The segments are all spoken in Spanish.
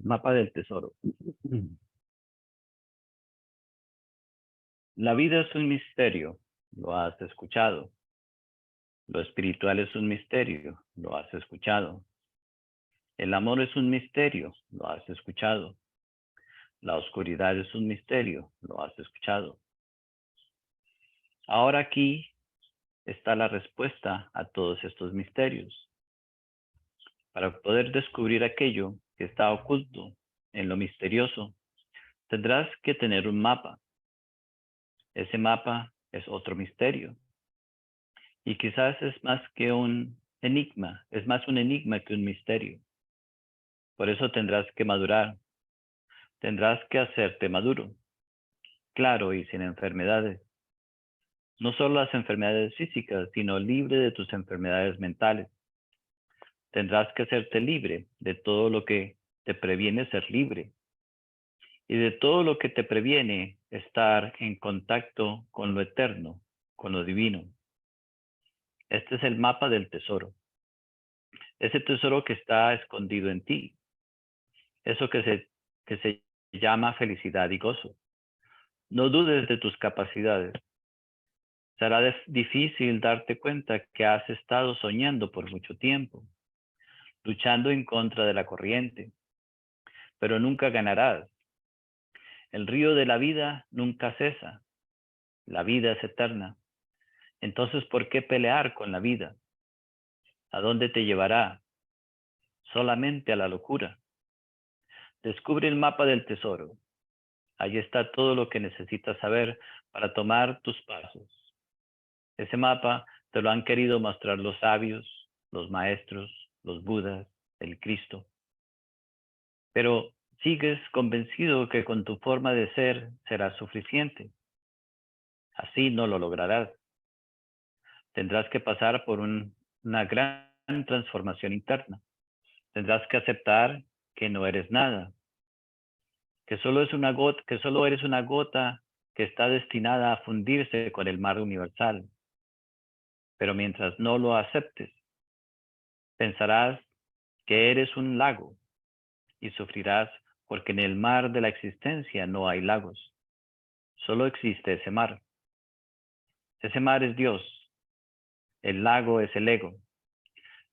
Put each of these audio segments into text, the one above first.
Mapa del tesoro. La vida es un misterio, lo has escuchado. Lo espiritual es un misterio, lo has escuchado. El amor es un misterio, lo has escuchado. La oscuridad es un misterio, lo has escuchado. Ahora aquí está la respuesta a todos estos misterios. Para poder descubrir aquello que está oculto en lo misterioso, tendrás que tener un mapa. Ese mapa es otro misterio. Y quizás es más que un enigma, es más un enigma que un misterio. Por eso tendrás que madurar, tendrás que hacerte maduro, claro y sin enfermedades. No solo las enfermedades físicas, sino libre de tus enfermedades mentales. Tendrás que hacerte libre de todo lo que te previene ser libre y de todo lo que te previene estar en contacto con lo eterno, con lo divino. Este es el mapa del tesoro. Ese tesoro que está escondido en ti. Eso que se llama felicidad y gozo. No dudes de tus capacidades. Será difícil darte cuenta que has estado soñando por mucho tiempo, luchando en contra de la corriente, pero nunca ganarás. El río de la vida nunca cesa. La vida es eterna. Entonces, ¿por qué pelear con la vida? ¿A dónde te llevará? Solamente a la locura. Descubre el mapa del tesoro. Allí está todo lo que necesitas saber para tomar tus pasos. Ese mapa te lo han querido mostrar los sabios, los maestros, los budas, el Cristo. Pero sigues convencido que con tu forma de ser será suficiente. Así no lo lograrás. Tendrás que pasar por una gran transformación interna. Tendrás que aceptar que no eres nada, que solo eres una gota que está destinada a fundirse con el mar universal. Pero mientras no lo aceptes, pensarás que eres un lago y sufrirás porque en el mar de la existencia no hay lagos. Solo existe ese mar. Ese mar es Dios. El lago es el ego.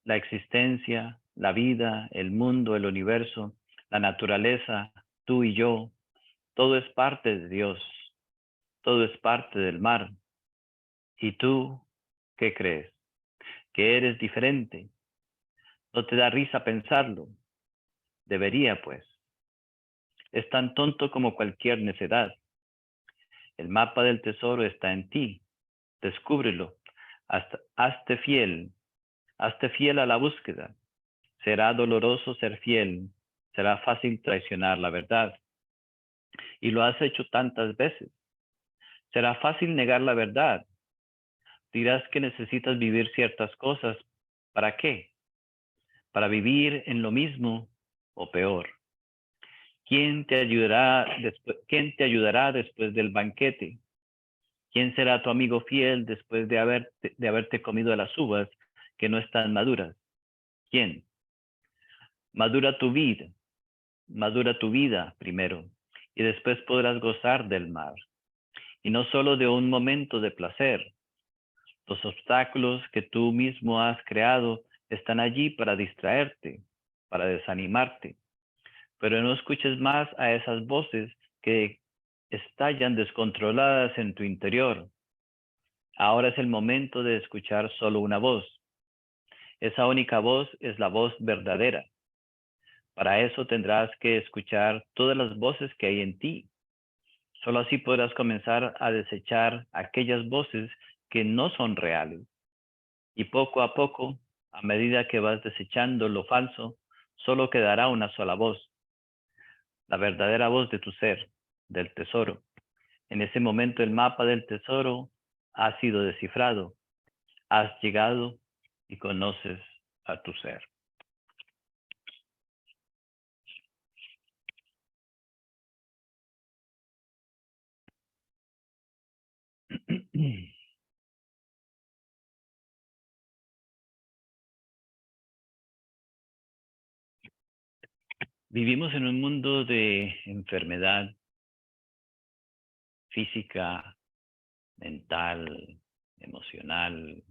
La existencia, la vida, el mundo, el universo, la naturaleza, tú y yo, todo es parte de Dios. Todo es parte del mar. ¿Y tú qué crees? Que eres diferente. ¿No te da risa pensarlo? Debería, pues. Es tan tonto como cualquier necedad. El mapa del tesoro está en ti. Descúbrelo. Hazte fiel a la búsqueda. Será doloroso ser fiel. Será fácil traicionar la verdad. Y lo has hecho tantas veces. Será fácil negar la verdad. Dirás que necesitas vivir ciertas cosas. ¿Para qué? Para vivir en lo mismo o peor. ¿Quién te ayudará después del banquete? ¿Quién será tu amigo fiel después de haberte comido las uvas que no están maduras? ¿Quién? Madura tu vida primero, y después podrás gozar del mar. Y no solo de un momento de placer. Los obstáculos que tú mismo has creado están allí para distraerte, para desanimarte. Pero no escuches más a esas voces que estallan descontroladas en tu interior. Ahora es el momento de escuchar solo una voz. Esa única voz es la voz verdadera. Para eso tendrás que escuchar todas las voces que hay en ti. Solo así podrás comenzar a desechar aquellas voces que no son reales. Y poco a poco, a medida que vas desechando lo falso, solo quedará una sola voz, la verdadera voz de tu ser, del tesoro. En ese momento el mapa del tesoro ha sido descifrado. Has llegado y conoces a tu ser. Vivimos en un mundo de enfermedad física, mental, emocional,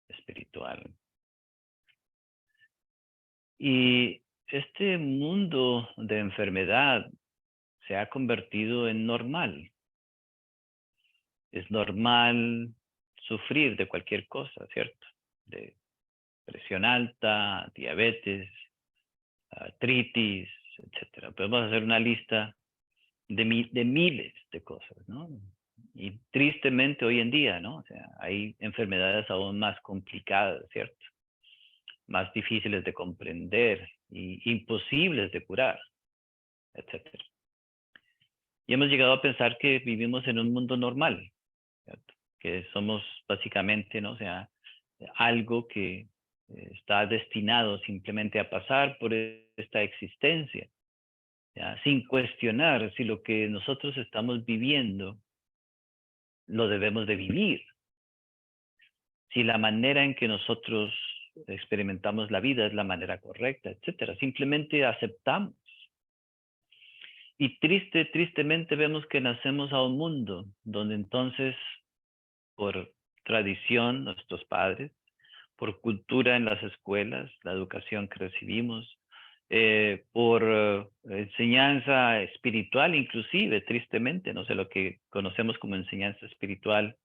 espiritual. Y este mundo de enfermedad se ha convertido en normal. Es normal sufrir de cualquier cosa, ¿cierto? De presión alta, diabetes, artritis, etcétera. Podemos hacer una lista de miles de cosas, ¿no? Y tristemente hoy en día, ¿no? O sea, hay enfermedades aún más complicadas, ¿cierto? Más difíciles de comprender y imposibles de curar, etcétera. Y hemos llegado a pensar que vivimos en un mundo normal, ¿cierto? Que somos básicamente, ¿no? O sea, algo que está destinado simplemente a pasar por esta existencia, ¿ya? Sin cuestionar si lo que nosotros estamos viviendo lo debemos de vivir, si la manera en que nosotros experimentamos la vida es la manera correcta, etcétera. Simplemente aceptamos. Y tristemente vemos que nacemos a un mundo donde entonces, por tradición, nuestros padres, por cultura en las escuelas, la educación que recibimos, por enseñanza espiritual inclusive, tristemente, no sé, lo que conocemos como enseñanza espiritual,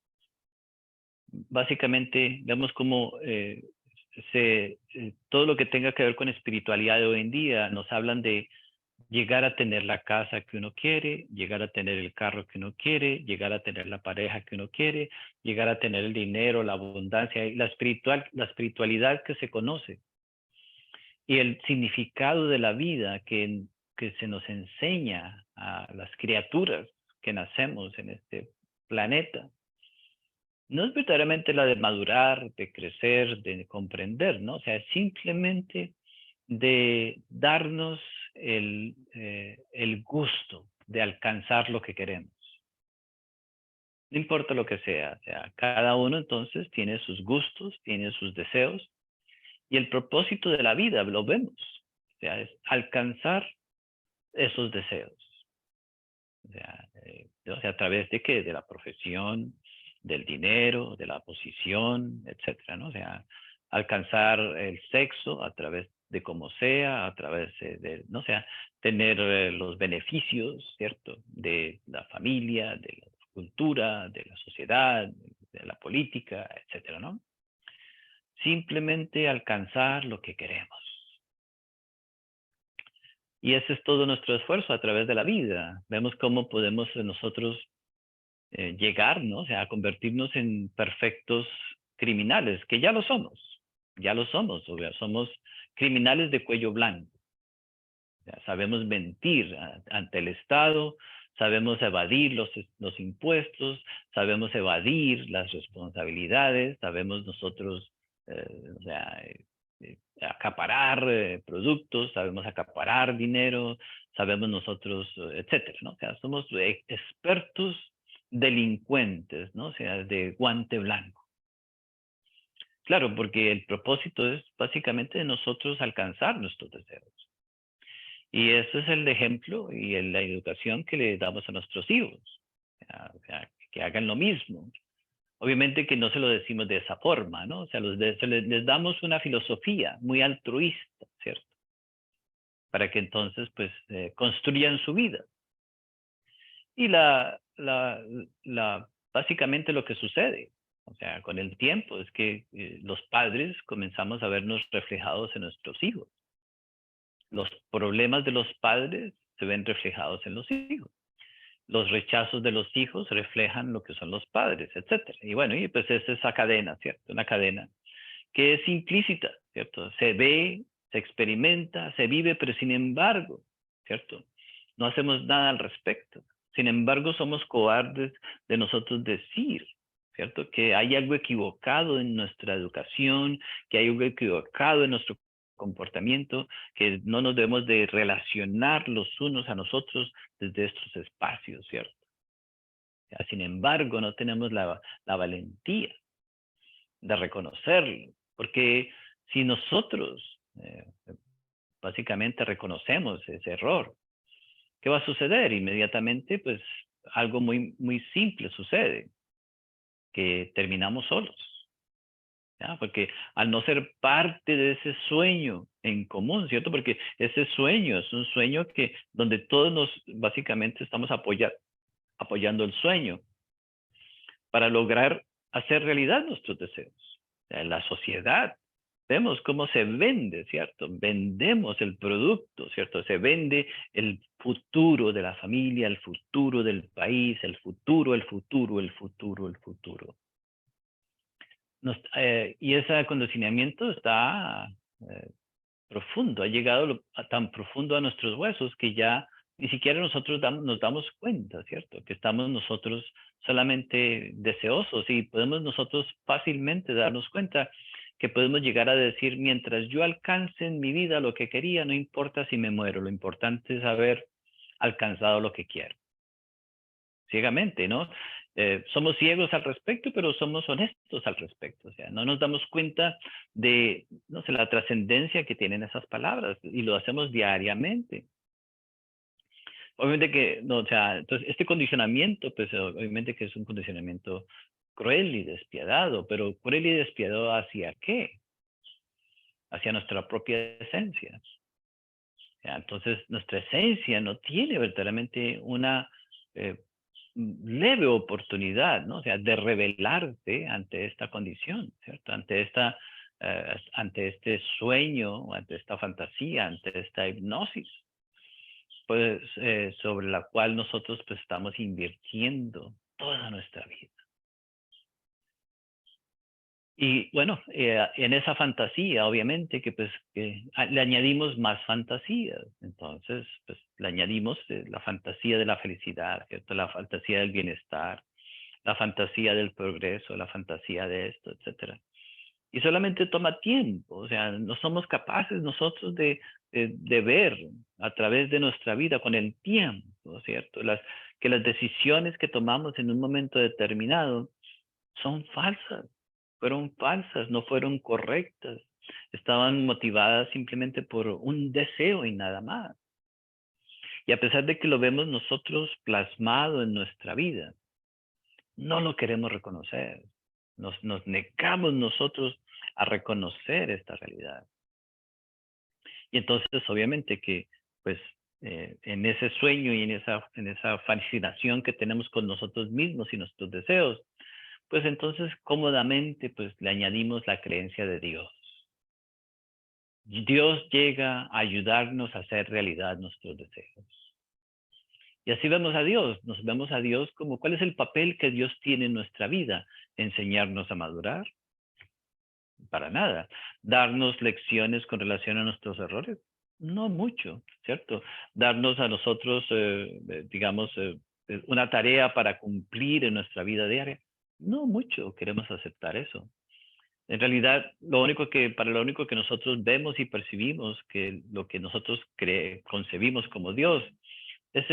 básicamente vemos como todo lo que tenga que ver con espiritualidad de hoy en día nos hablan de llegar a tener la casa que uno quiere, llegar a tener el carro que uno quiere, llegar a tener la pareja que uno quiere, llegar a tener el dinero, la abundancia, y la espiritualidad que se conoce y el significado de la vida que se nos enseña a las criaturas que nacemos en este planeta. No es verdaderamente la de madurar, de crecer, de comprender, ¿no? O sea, es simplemente de darnos el gusto de alcanzar lo que queremos. No importa lo que sea, o sea, cada uno entonces tiene sus gustos, tiene sus deseos, y el propósito de la vida, lo vemos, o sea, es alcanzar esos deseos. O sea, ¿a través de qué? De la profesión, del dinero, de la posición, etcétera, ¿no? O sea, alcanzar el sexo a través de como sea, a través de, no sea, tener los beneficios, ¿cierto? De la familia, de la cultura, de la sociedad, de la política, etcétera, ¿no? Simplemente alcanzar lo que queremos. Y ese es todo nuestro esfuerzo a través de la vida. Vemos cómo podemos nosotros llegar, ¿no? O sea, a convertirnos en perfectos criminales, que ya lo somos, o sea, somos criminales de cuello blanco. O sea, sabemos mentir ante el Estado, sabemos evadir los impuestos, sabemos evadir las responsabilidades, sabemos nosotros, o sea, acaparar productos, sabemos acaparar dinero, sabemos nosotros, etcétera, ¿no? O sea, somos expertos delincuentes, ¿no? O sea, de guante blanco. Claro, porque el propósito es básicamente de nosotros alcanzar nuestros deseos. Y ese es el ejemplo y la educación que le damos a nuestros hijos. O sea, que hagan lo mismo. Obviamente que no se lo decimos de esa forma, ¿no? O sea, les damos una filosofía muy altruista, ¿cierto? Para que entonces, pues, construyan su vida. Y básicamente lo que sucede, o sea, con el tiempo, es que los padres comenzamos a vernos reflejados en nuestros hijos. Los problemas de los padres se ven reflejados en los hijos. Los rechazos de los hijos reflejan lo que son los padres, etcétera. Y bueno, y pues es esa cadena, ¿cierto? Una cadena que es implícita, ¿cierto? Se ve, se experimenta, se vive, pero sin embargo, ¿cierto? No hacemos nada al respecto. Sin embargo, somos cobardes de nosotros decir, ¿cierto? Que hay algo equivocado en nuestra educación, que hay algo equivocado en nuestro comportamiento, que no nos debemos de relacionar los unos a nosotros desde estos espacios, ¿cierto? Sin embargo, no tenemos la valentía de reconocerlo, porque si nosotros básicamente reconocemos ese error, ¿qué va a suceder? Inmediatamente, pues algo muy, muy simple sucede, que terminamos solos. ¿Ya? Porque al no ser parte de ese sueño en común, ¿cierto? Porque ese sueño es un sueño que donde todos nos básicamente estamos apoyando el sueño para lograr hacer realidad nuestros deseos. En la sociedad vemos cómo se vende, ¿cierto? Vendemos el producto, ¿cierto? Se vende el futuro de la familia, el futuro del país, el futuro, el futuro, el futuro, el futuro. Y ese condicionamiento está profundo, ha llegado tan profundo a nuestros huesos que ya ni siquiera nosotros nos damos cuenta, ¿cierto? Que estamos nosotros solamente deseosos y podemos nosotros fácilmente darnos cuenta que podemos llegar a decir, mientras yo alcance en mi vida lo que quería, no importa si me muero, lo importante es haber alcanzado lo que quiero. Ciegamente, ¿no? Somos ciegos al respecto, pero somos honestos al respecto. O sea, no nos damos cuenta de, no sé, la trascendencia que tienen esas palabras y lo hacemos diariamente. Obviamente que, no, o sea, entonces este condicionamiento, pues obviamente que es un condicionamiento cruel y despiadado, pero cruel y despiadado ¿hacia qué? Hacia nuestra propia esencia. Entonces, nuestra esencia no tiene verdaderamente una leve oportunidad, ¿no? O sea, de rebelarse ante esta condición, ¿cierto? Ante este sueño, ante esta fantasía, ante esta hipnosis, pues sobre la cual nosotros pues estamos invirtiendo toda nuestra vida. Y bueno, en esa fantasía, obviamente, que pues le añadimos más fantasías. Entonces, pues le añadimos la fantasía de la felicidad, ¿cierto? La fantasía del bienestar, la fantasía del progreso, la fantasía de esto, etcétera. Y solamente toma tiempo, o sea, no somos capaces nosotros de ver a través de nuestra vida con el tiempo, ¿cierto? Que las decisiones que tomamos en un momento determinado son falsas, fueron falsas, no fueron correctas, estaban motivadas simplemente por un deseo y nada más. Y a pesar de que lo vemos nosotros plasmado en nuestra vida, no lo queremos reconocer. Nos negamos nosotros a reconocer esta realidad. Y entonces, obviamente que, pues, en ese sueño y en esa fascinación que tenemos con nosotros mismos y nuestros deseos, pues entonces cómodamente pues le añadimos la creencia de Dios. Dios llega a ayudarnos a hacer realidad nuestros deseos. Y así vemos a Dios, nos vemos a Dios como cuál es el papel que Dios tiene en nuestra vida. Enseñarnos a madurar, para nada. Darnos lecciones con relación a nuestros errores, no mucho, ¿cierto? Darnos a nosotros, digamos, una tarea para cumplir en nuestra vida diaria, no mucho queremos aceptar eso. En realidad, para lo único que nosotros vemos y percibimos, que lo que nosotros concebimos como Dios, es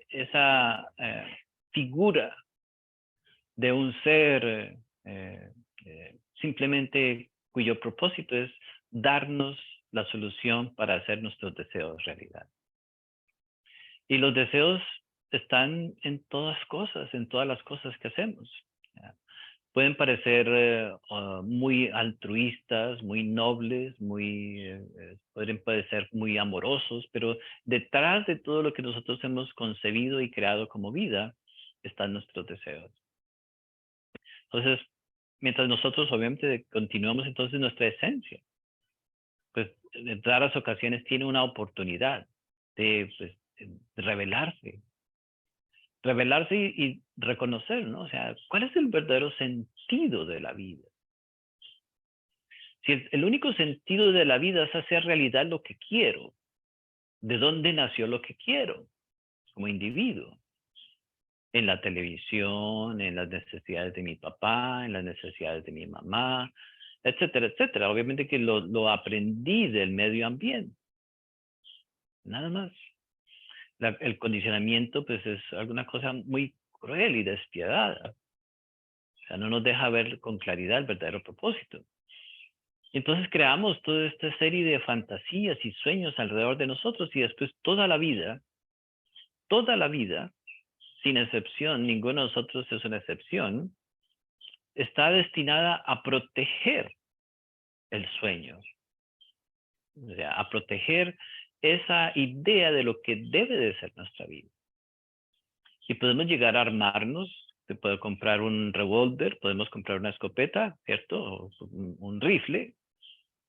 esa figura de un ser simplemente cuyo propósito es darnos la solución para hacer nuestros deseos realidad. Y los deseos están en todas cosas, en todas las cosas que hacemos. Pueden parecer muy altruistas, muy nobles, pueden ser muy amorosos, pero detrás de todo lo que nosotros hemos concebido y creado como vida, están nuestros deseos. Entonces, mientras nosotros obviamente continuamos entonces nuestra esencia, pues en raras ocasiones tiene una oportunidad de, pues, de revelarse y reconocer, ¿no? O sea, ¿cuál es el verdadero sentido de la vida? Si el único sentido de la vida es hacer realidad lo que quiero, ¿de dónde nació lo que quiero como individuo? En la televisión, en las necesidades de mi papá, en las necesidades de mi mamá, etcétera, etcétera. Obviamente que lo aprendí del medio ambiente. Nada más. El condicionamiento pues es alguna cosa muy cruel y despiadada. O sea, no nos deja ver con claridad el verdadero propósito. Entonces creamos toda esta serie de fantasías y sueños alrededor de nosotros y después toda la vida, sin excepción, ninguno de nosotros es una excepción, está destinada a proteger el sueño, o sea, a proteger esa idea de lo que debe de ser nuestra vida. Y podemos llegar a armarnos, se puede comprar un revólver, podemos comprar una escopeta, ¿cierto? O un rifle,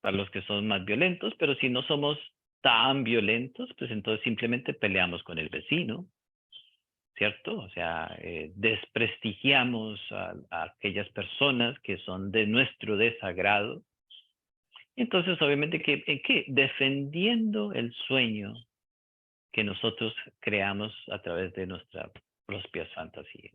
para los que son más violentos, pero si no somos tan violentos, pues entonces simplemente peleamos con el vecino, ¿cierto? O sea, desprestigiamos a aquellas personas que son de nuestro desagrado. Entonces, obviamente, ¿en qué? Defendiendo el sueño que nosotros creamos a través de nuestras propias fantasías.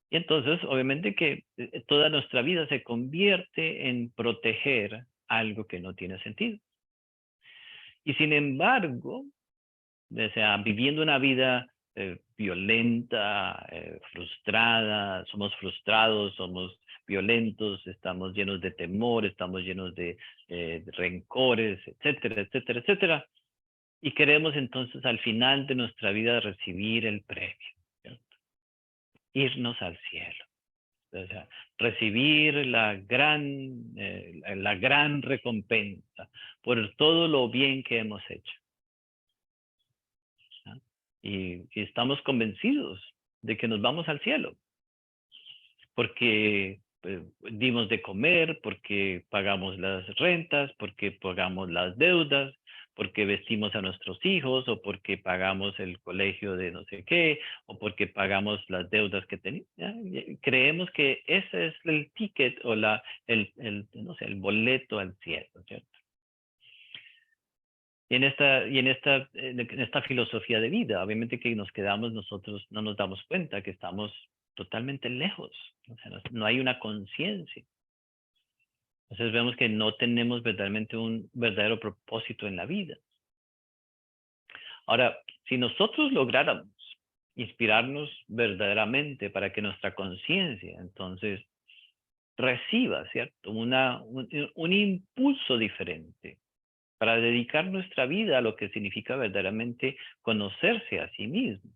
Y entonces, obviamente que toda nuestra vida se convierte en proteger algo que no tiene sentido. Y sin embargo, o sea, viviendo una vida violenta, frustrada, somos frustrados, somos violentos, estamos llenos de temor, estamos llenos de rencores, etcétera, etcétera, etcétera. Y queremos entonces al final de nuestra vida recibir el premio, ¿cierto? Irnos al cielo. O sea, recibir la gran recompensa por todo lo bien que hemos hecho. ¿No? Y estamos convencidos de que nos vamos al cielo, porque dimos de comer, porque pagamos las rentas, porque pagamos las deudas, porque vestimos a nuestros hijos, o porque pagamos el colegio de no sé qué, o porque pagamos las deudas que tenemos. Creemos que ese es el ticket o no sé, el boleto al cielo, ¿cierto? Y en esta filosofía de vida, obviamente que nos quedamos nosotros, no nos damos cuenta que estamos totalmente lejos. O sea, no hay una conciencia. Entonces vemos que no tenemos verdaderamente un verdadero propósito en la vida. Ahora, si nosotros lográramos inspirarnos verdaderamente para que nuestra conciencia entonces reciba, ¿cierto? Un impulso diferente para dedicar nuestra vida a lo que significa verdaderamente conocerse a sí mismo.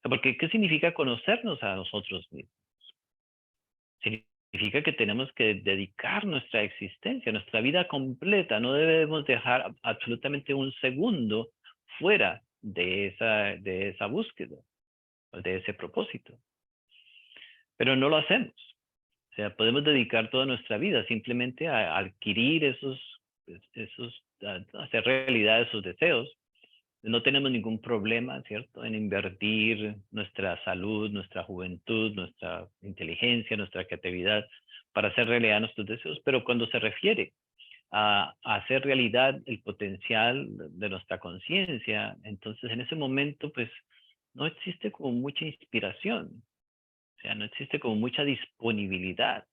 Porque, ¿qué significa conocernos a nosotros mismos? Significa que tenemos que dedicar nuestra existencia, nuestra vida completa. No debemos dejar absolutamente un segundo fuera de esa búsqueda, de ese propósito. Pero no lo hacemos. O sea, podemos dedicar toda nuestra vida simplemente a adquirir a hacer realidad esos deseos. No tenemos ningún problema, ¿cierto?, en invertir nuestra salud, nuestra juventud, nuestra inteligencia, nuestra creatividad para hacer realidad nuestros deseos. Pero cuando se refiere a hacer realidad el potencial de nuestra conciencia, entonces en ese momento, pues, no existe como mucha inspiración. O sea, no existe como mucha disponibilidad.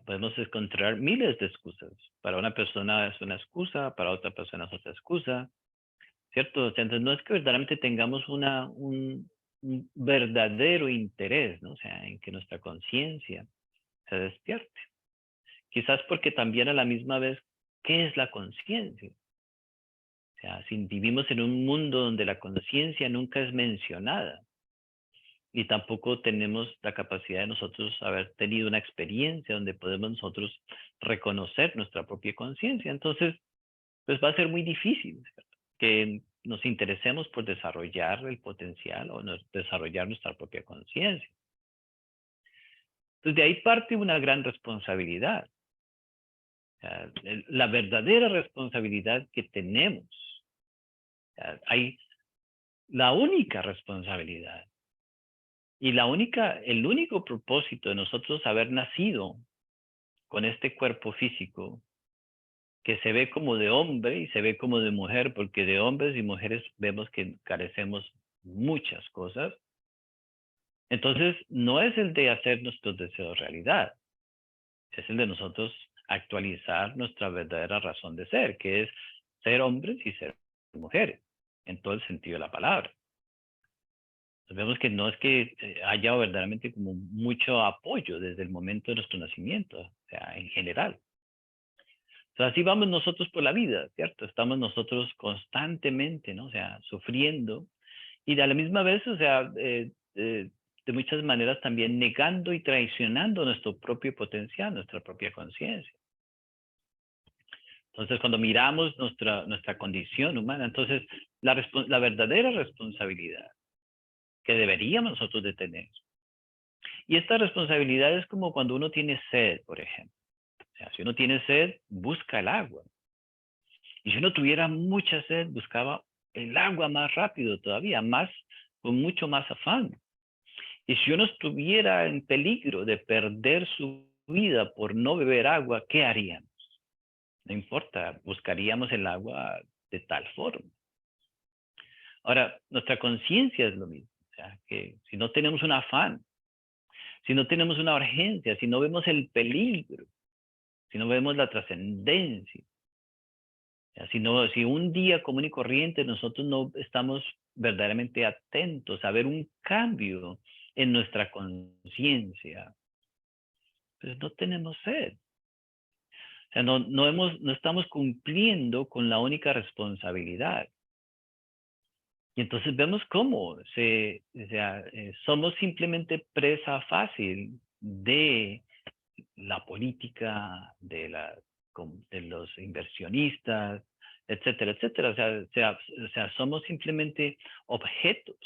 Podemos encontrar miles de excusas. Para una persona es una excusa, para otra persona es otra excusa, ¿cierto? O sea, entonces no es que verdaderamente tengamos un verdadero interés, ¿no? O sea, en que nuestra conciencia se despierte. Quizás porque también a la misma vez, ¿qué es la conciencia? O sea, si vivimos en un mundo donde la conciencia nunca es mencionada y tampoco tenemos la capacidad de nosotros haber tenido una experiencia donde podemos nosotros reconocer nuestra propia conciencia, entonces, pues va a ser muy difícil que nos interesemos por desarrollar el potencial o desarrollar nuestra propia conciencia. Entonces, de ahí parte una gran responsabilidad. La verdadera responsabilidad que tenemos. Hay la única responsabilidad y el único propósito de nosotros haber nacido con este cuerpo físico que se ve como de hombre y se ve como de mujer, porque de hombres y mujeres vemos que carecemos muchas cosas. Entonces, no es el de hacer nuestros deseos realidad, es el de nosotros actualizar nuestra verdadera razón de ser, que es ser hombres y ser mujeres, en todo el sentido de la palabra. Vemos que no es que haya verdaderamente como mucho apoyo desde el momento de nuestro nacimiento, o sea, en general. O sea, así vamos nosotros por la vida, ¿cierto? Estamos nosotros constantemente, ¿no? O sea, sufriendo y a la misma vez, o sea, de muchas maneras también negando y traicionando nuestro propio potencial, nuestra propia conciencia. Entonces, cuando miramos nuestra condición humana, entonces la verdadera responsabilidad que deberíamos nosotros de tener. Y esta responsabilidad es como cuando uno tiene sed, por ejemplo. O sea, si uno tiene sed, busca el agua. Y si uno tuviera mucha sed, buscaba el agua más rápido todavía, más, con mucho más afán. Y si uno estuviera en peligro de perder su vida por no beber agua, ¿qué haríamos? No importa, buscaríamos el agua de tal forma. Ahora, nuestra conciencia es lo mismo. O sea, que si no tenemos un afán, si no tenemos una urgencia, si no vemos el peligro, si no vemos la trascendencia, si un día común y corriente nosotros no estamos verdaderamente atentos a ver un cambio en nuestra conciencia, pues no tenemos sed. O sea, no estamos cumpliendo con la única responsabilidad. Y entonces vemos cómo somos simplemente presa fácil de la política, de los inversionistas, etcétera, etcétera. O sea, somos simplemente objetos,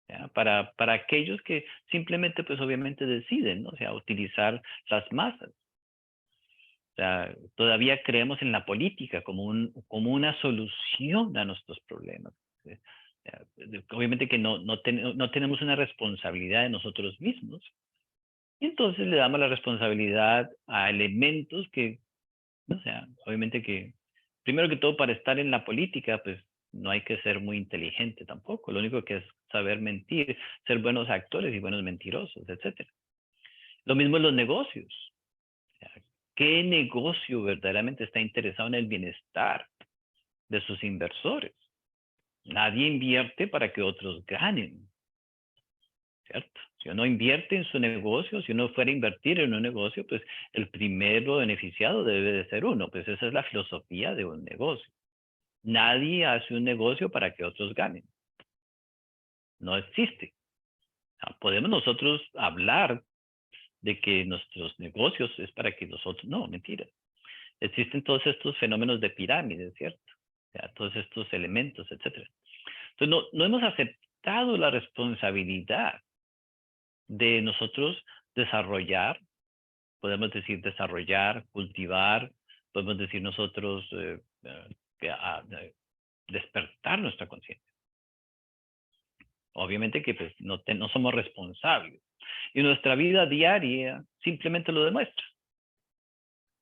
¿ya? Para aquellos que simplemente, pues obviamente deciden, ¿no? O sea, utilizar las masas. O sea, todavía creemos en la política como una solución a nuestros problemas. ¿Sí? O sea, obviamente que no tenemos una responsabilidad de nosotros mismos. Y entonces le damos la responsabilidad a elementos que, o sea, obviamente que, primero que todo, para estar en la política, pues no hay que ser muy inteligente tampoco. Lo único que es saber mentir, ser buenos actores y buenos mentirosos, etcétera. Lo mismo en los negocios. O sea, ¿qué negocio verdaderamente está interesado en el bienestar de sus inversores? Nadie invierte para que otros ganen, ¿cierto? Si uno invierte en su negocio, si uno fuera a invertir en un negocio, pues el primero beneficiado debe de ser uno, pues esa es la filosofía de un negocio. Nadie hace un negocio para que otros ganen. No existe. Podemos nosotros hablar de que nuestros negocios es para que nosotros, no, mentira. Existen todos estos fenómenos de pirámide, ¿cierto? O sea, todos estos elementos, etcétera. Entonces, no hemos aceptado la responsabilidad de nosotros desarrollar, podemos decir desarrollar, cultivar, podemos decir nosotros despertar nuestra conciencia. Obviamente que pues, no somos responsables. Y nuestra vida diaria simplemente lo demuestra.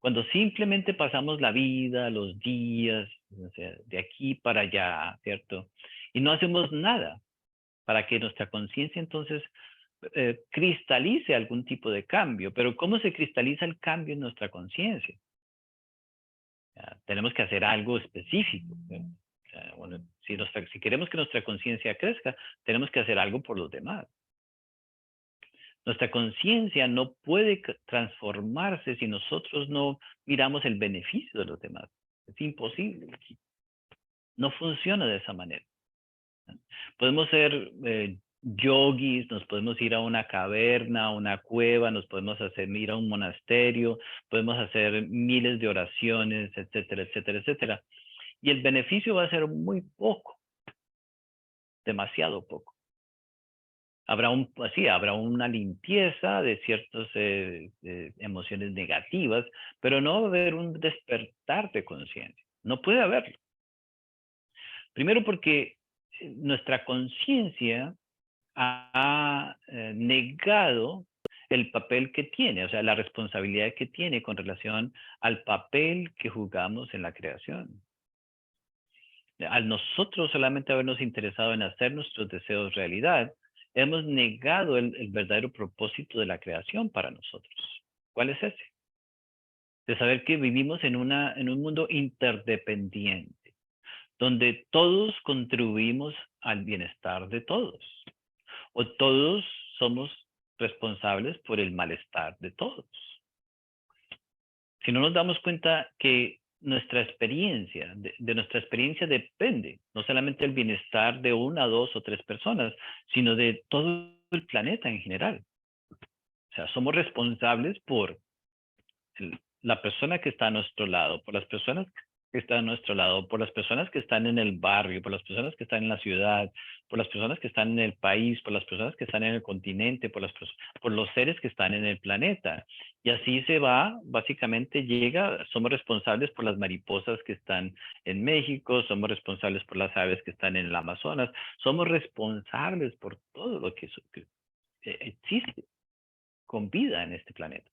Cuando simplemente pasamos la vida, los días, o sea, de aquí para allá, ¿cierto? Y no hacemos nada para que nuestra conciencia entonces cristalice algún tipo de cambio. Pero ¿cómo se cristaliza el cambio en nuestra conciencia? Tenemos que hacer algo específico. O sea, bueno, si queremos que nuestra conciencia crezca, tenemos que hacer algo por los demás. Nuestra conciencia no puede transformarse si nosotros no miramos el beneficio de los demás. Es imposible. No funciona de esa manera. Podemos ser yogis, nos podemos ir a una caverna, a una cueva, nos podemos ir a un monasterio, podemos hacer miles de oraciones, etcétera, etcétera, etcétera. Y el beneficio va a ser muy poco, demasiado poco. Habrá una limpieza de ciertas emociones negativas, pero no va a haber un despertar de conciencia. No puede haberlo. Primero porque nuestra conciencia ha negado el papel que tiene, o sea, la responsabilidad que tiene con relación al papel que jugamos en la creación. Al nosotros solamente habernos interesado en hacer nuestros deseos realidad, hemos negado el verdadero propósito de la creación para nosotros. ¿Cuál es ese? De saber que vivimos en un mundo interdependiente, donde todos contribuimos al bienestar de todos. o todos somos responsables por el malestar de todos. Si no nos damos cuenta que nuestra experiencia, de nuestra experiencia depende no solamente el bienestar de una, dos o tres personas, sino de todo el planeta en general. O sea, somos responsables por la persona que está a nuestro lado, por las personas que están a nuestro lado, por las personas que están en el barrio, por las personas que están en la ciudad, por las personas que están en el país, por las personas que están en el continente, por los seres que están en el planeta. Y así se va, básicamente llega, somos responsables por las mariposas que están en México, somos responsables por las aves que están en el Amazonas, somos responsables por todo lo que existe con vida en este planeta.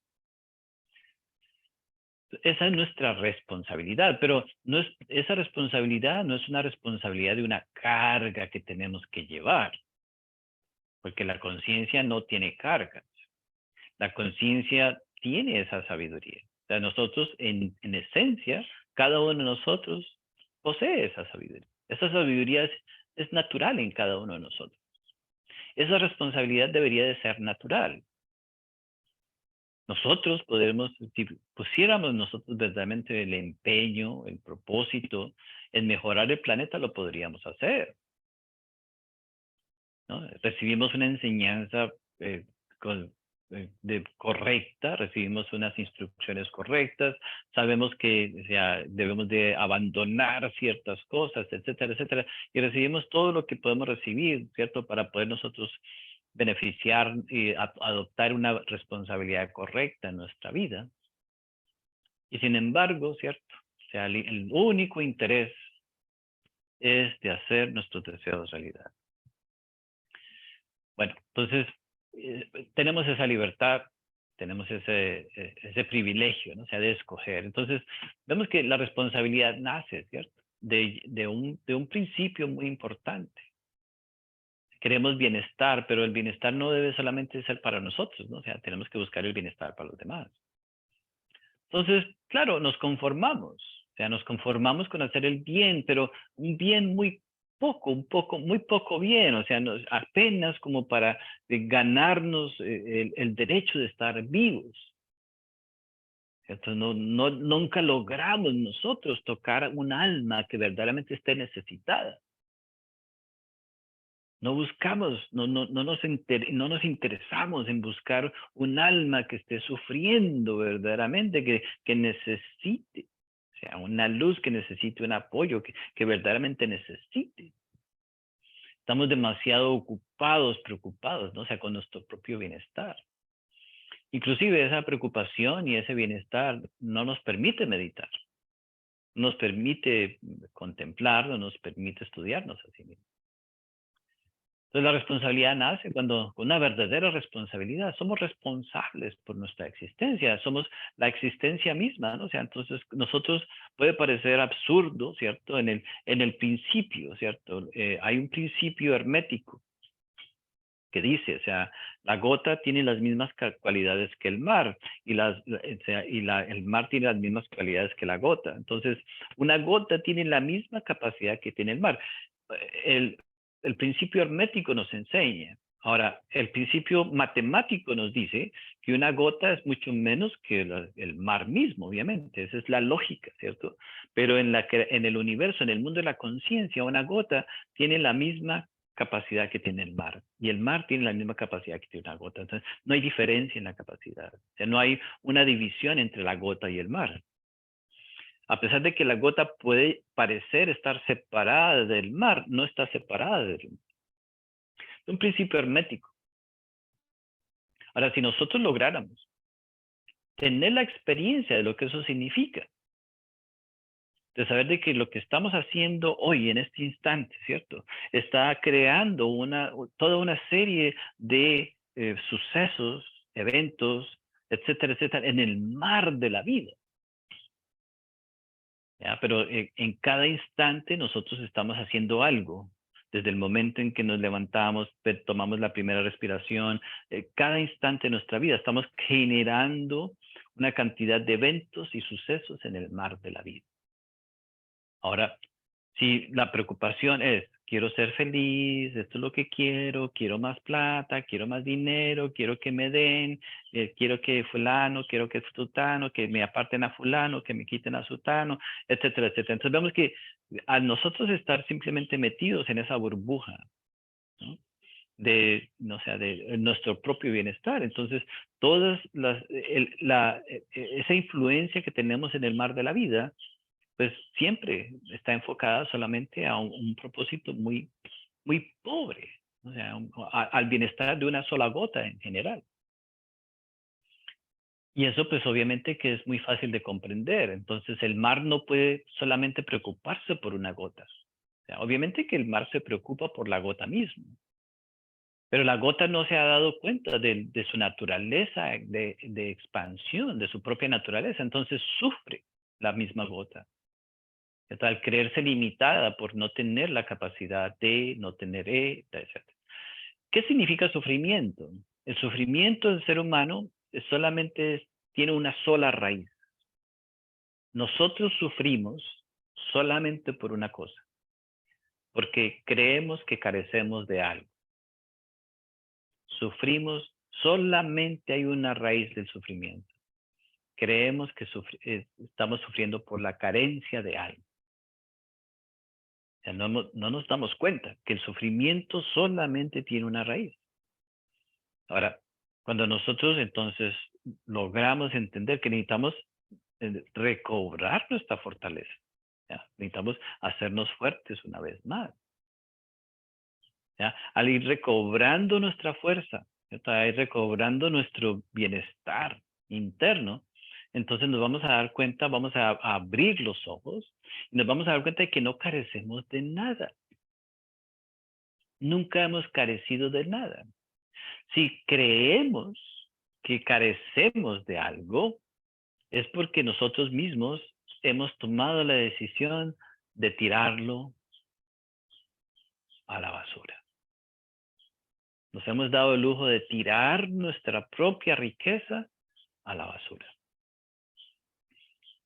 Esa es nuestra responsabilidad, pero esa responsabilidad no es una responsabilidad de una carga que tenemos que llevar, porque la conciencia no tiene cargas. La conciencia tiene esa sabiduría. O sea, nosotros, en esencia, cada uno de nosotros posee esa sabiduría. Esa sabiduría es natural en cada uno de nosotros. Esa responsabilidad debería de ser natural. Nosotros podemos, si pusiéramos nosotros verdaderamente el empeño, el propósito en mejorar el planeta, lo podríamos hacer, ¿no? Recibimos una enseñanza correcta, recibimos unas instrucciones correctas, sabemos que, o sea, debemos de abandonar ciertas cosas, etcétera, etcétera, y recibimos todo lo que podemos recibir, ¿cierto? Para poder nosotros beneficiar y adoptar una responsabilidad correcta en nuestra vida. Y sin embargo, ¿cierto? O sea, el único interés es de hacer nuestros deseos realidad. Bueno, entonces tenemos esa libertad, tenemos ese privilegio, ¿no? O sea, de escoger. Entonces, vemos que la responsabilidad nace, ¿cierto? De un principio muy importante. Queremos bienestar, pero el bienestar no debe solamente ser para nosotros, ¿no? O sea, tenemos que buscar el bienestar para los demás. Entonces, claro, nos conformamos. O sea, nos conformamos con hacer el bien, pero un bien muy muy poco bien. O sea, apenas como para ganarnos el derecho de estar vivos. Entonces, nunca logramos nosotros tocar un alma que verdaderamente esté necesitada. No buscamos, no nos interesamos en buscar un alma que esté sufriendo verdaderamente, que necesite, o sea, una luz que necesite un apoyo, que verdaderamente necesite. Estamos demasiado ocupados, preocupados, ¿no? O sea, con nuestro propio bienestar. Inclusive esa preocupación y ese bienestar no nos permite meditar, no nos permite contemplar, no nos permite estudiarnos a sí mismos. Entonces la responsabilidad nace con una verdadera responsabilidad. Somos responsables por nuestra existencia, somos la existencia misma, ¿no? O sea, entonces nosotros puede parecer absurdo, ¿cierto? En el principio, ¿cierto? Hay un principio hermético que dice, o sea, la gota tiene las mismas cualidades que el mar y el mar tiene las mismas cualidades que la gota. Entonces, una gota tiene la misma capacidad que tiene el mar. El principio hermético nos enseña. Ahora, el principio matemático nos dice que una gota es mucho menos que el mar mismo, obviamente. Esa es la lógica, ¿cierto? Pero en el universo, en el mundo de la conciencia, una gota tiene la misma capacidad que tiene el mar. Y el mar tiene la misma capacidad que tiene una gota. Entonces, no hay diferencia en la capacidad. O sea, no hay una división entre la gota y el mar. A pesar de que la gota puede parecer estar separada del mar, no está separada del mar. Es un principio hermético. Ahora, si nosotros lográramos tener la experiencia de lo que eso significa, de saber de que lo que estamos haciendo hoy, en este instante, ¿cierto? Está creando toda una serie de sucesos, eventos, etcétera, etcétera, en el mar de la vida. ¿Ya? Pero en cada instante nosotros estamos haciendo algo. Desde el momento en que nos levantamos, tomamos la primera respiración, cada instante de nuestra vida estamos generando una cantidad de eventos y sucesos en el mar de la vida. Ahora, si la preocupación es quiero ser feliz, esto es lo que quiero más plata, quiero más dinero, quiero que me den, quiero que fulano, quiero que sutano, que me aparten a fulano, que me quiten a sutano, etcétera, etcétera. Entonces vemos que a nosotros estar simplemente metidos en esa burbuja, ¿no? De, no sea, de nuestro propio bienestar. Entonces, todas esa influencia que tenemos en el mar de la vida, pues siempre está enfocada solamente a un propósito muy, muy pobre, o sea, al bienestar de una sola gota en general. Y eso pues obviamente que es muy fácil de comprender. Entonces el mar no puede solamente preocuparse por una gota. O sea, obviamente que el mar se preocupa por la gota misma, pero la gota no se ha dado cuenta de su naturaleza de expansión, de su propia naturaleza. Entonces sufre la misma gota. Al creerse limitada por no tener la capacidad de, no tener, etc. ¿Qué significa sufrimiento? El sufrimiento del ser humano solamente tiene una sola raíz. Nosotros sufrimos solamente por una cosa, porque creemos que carecemos de algo. Sufrimos, solamente hay una raíz del sufrimiento. Creemos que estamos sufriendo por la carencia de algo. O sea, no nos damos cuenta que el sufrimiento solamente tiene una raíz. Ahora, cuando nosotros entonces logramos entender que necesitamos recobrar nuestra fortaleza, ¿ya? Necesitamos hacernos fuertes una vez más. ¿Ya? Al ir recobrando nuestra fuerza, ¿cierto? Al ir recobrando nuestro bienestar interno, entonces nos vamos a dar cuenta, vamos a abrir los ojos y nos vamos a dar cuenta de que no carecemos de nada. Nunca hemos carecido de nada. Si creemos que carecemos de algo, es porque nosotros mismos hemos tomado la decisión de tirarlo a la basura. Nos hemos dado el lujo de tirar nuestra propia riqueza a la basura.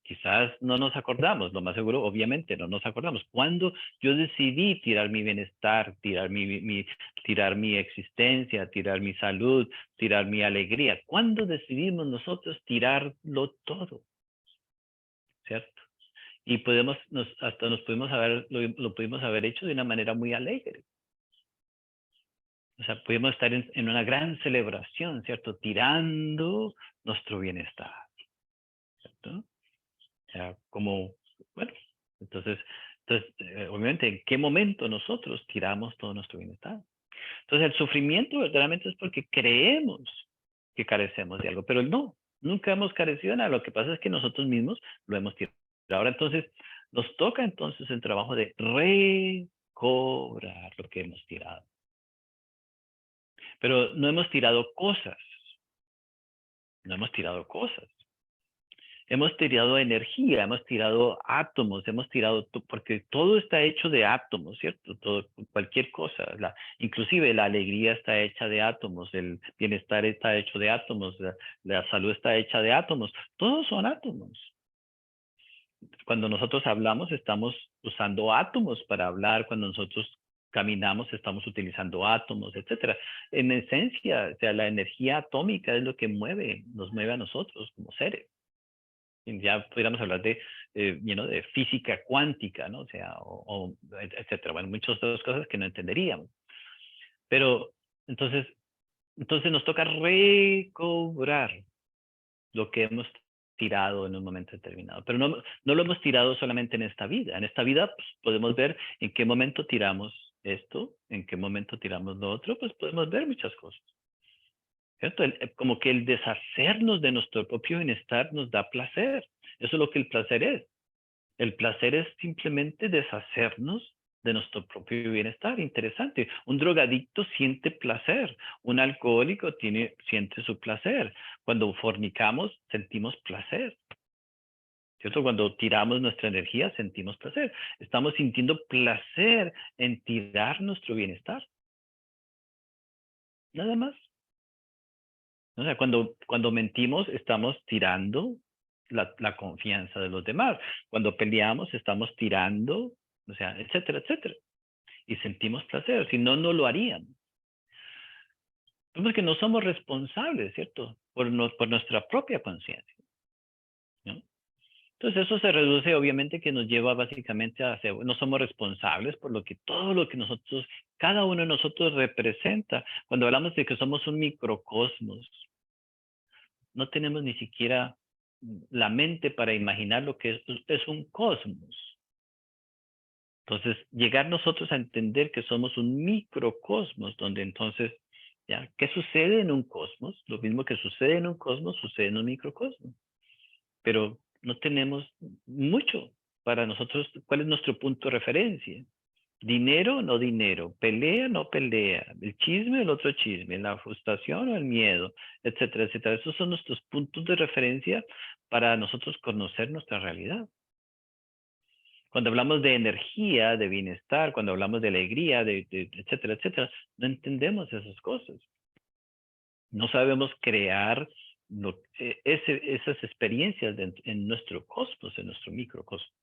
Quizás no nos acordamos, lo más seguro, obviamente, no nos acordamos. Cuando yo decidí tirar mi bienestar, tirar mi existencia, tirar mi salud, tirar mi alegría, ¿cuándo decidimos nosotros tirarlo todo? ¿Cierto? Y hasta lo pudimos haber hecho de una manera muy alegre. O sea, pudimos estar en una gran celebración, ¿cierto? Tirando nuestro bienestar, ¿cierto? O sea, como, bueno, entonces obviamente, ¿en qué momento nosotros tiramos todo nuestro bienestar? Entonces, el sufrimiento verdaderamente es porque creemos que carecemos de algo, pero no, nunca hemos carecido de nada. Lo que pasa es que nosotros mismos lo hemos tirado. Ahora, entonces, nos toca entonces el trabajo de recobrar lo que hemos tirado. Pero no hemos tirado cosas. No hemos tirado cosas. Hemos tirado energía, hemos tirado átomos, hemos tirado, porque todo está hecho de átomos, ¿cierto? Todo, cualquier cosa, inclusive la alegría está hecha de átomos, el bienestar está hecho de átomos, la salud está hecha de átomos, todos son átomos. Cuando nosotros hablamos estamos usando átomos para hablar, cuando nosotros caminamos estamos utilizando átomos, etcétera. En esencia, o sea, la energía atómica es lo que nos mueve a nosotros como seres. Ya pudiéramos hablar de física cuántica, ¿no? O sea, etcétera. Bueno, muchas otras cosas que no entenderíamos. Pero entonces nos toca recobrar lo que hemos tirado en un momento determinado. Pero no lo hemos tirado solamente en esta vida. En esta vida pues, podemos ver en qué momento tiramos esto, en qué momento tiramos lo otro, pues podemos ver muchas cosas. ¿Cierto? Como que el deshacernos de nuestro propio bienestar nos da placer. Eso es lo que el placer es. El placer es simplemente deshacernos de nuestro propio bienestar. Interesante. Un drogadicto siente placer. Un alcohólico siente su placer. Cuando fornicamos, sentimos placer. ¿Cierto? Cuando tiramos nuestra energía, sentimos placer. Estamos sintiendo placer en tirar nuestro bienestar. Nada más. O sea, cuando mentimos, estamos tirando la confianza de los demás. Cuando peleamos, estamos tirando, o sea, etcétera, etcétera. y sentimos placer, si no, no lo haríamos. Vemos que no somos responsables, ¿cierto? Por nuestra propia conciencia, ¿no? Entonces eso se reduce obviamente que nos lleva básicamente a ser, no somos responsables por lo que todo lo que nosotros, cada uno de nosotros representa. Cuando hablamos de que somos un microcosmos, no tenemos ni siquiera la mente para imaginar lo que es un cosmos. Entonces, llegar nosotros a entender que somos un microcosmos, donde entonces, ¿ya? ¿Qué sucede en un cosmos? Lo mismo que sucede en un cosmos, sucede en un microcosmos. Pero no tenemos mucho para nosotros. ¿Cuál es nuestro punto de referencia? Dinero o no dinero, pelea o no pelea, el chisme o el otro chisme, la frustración o el miedo, etcétera, etcétera. Esos son nuestros puntos de referencia para nosotros conocer nuestra realidad. Cuando hablamos de energía, de bienestar, cuando hablamos de alegría, etcétera, etcétera, no entendemos esas cosas. No sabemos crear esas experiencias en nuestro cosmos, en nuestro microcosmos.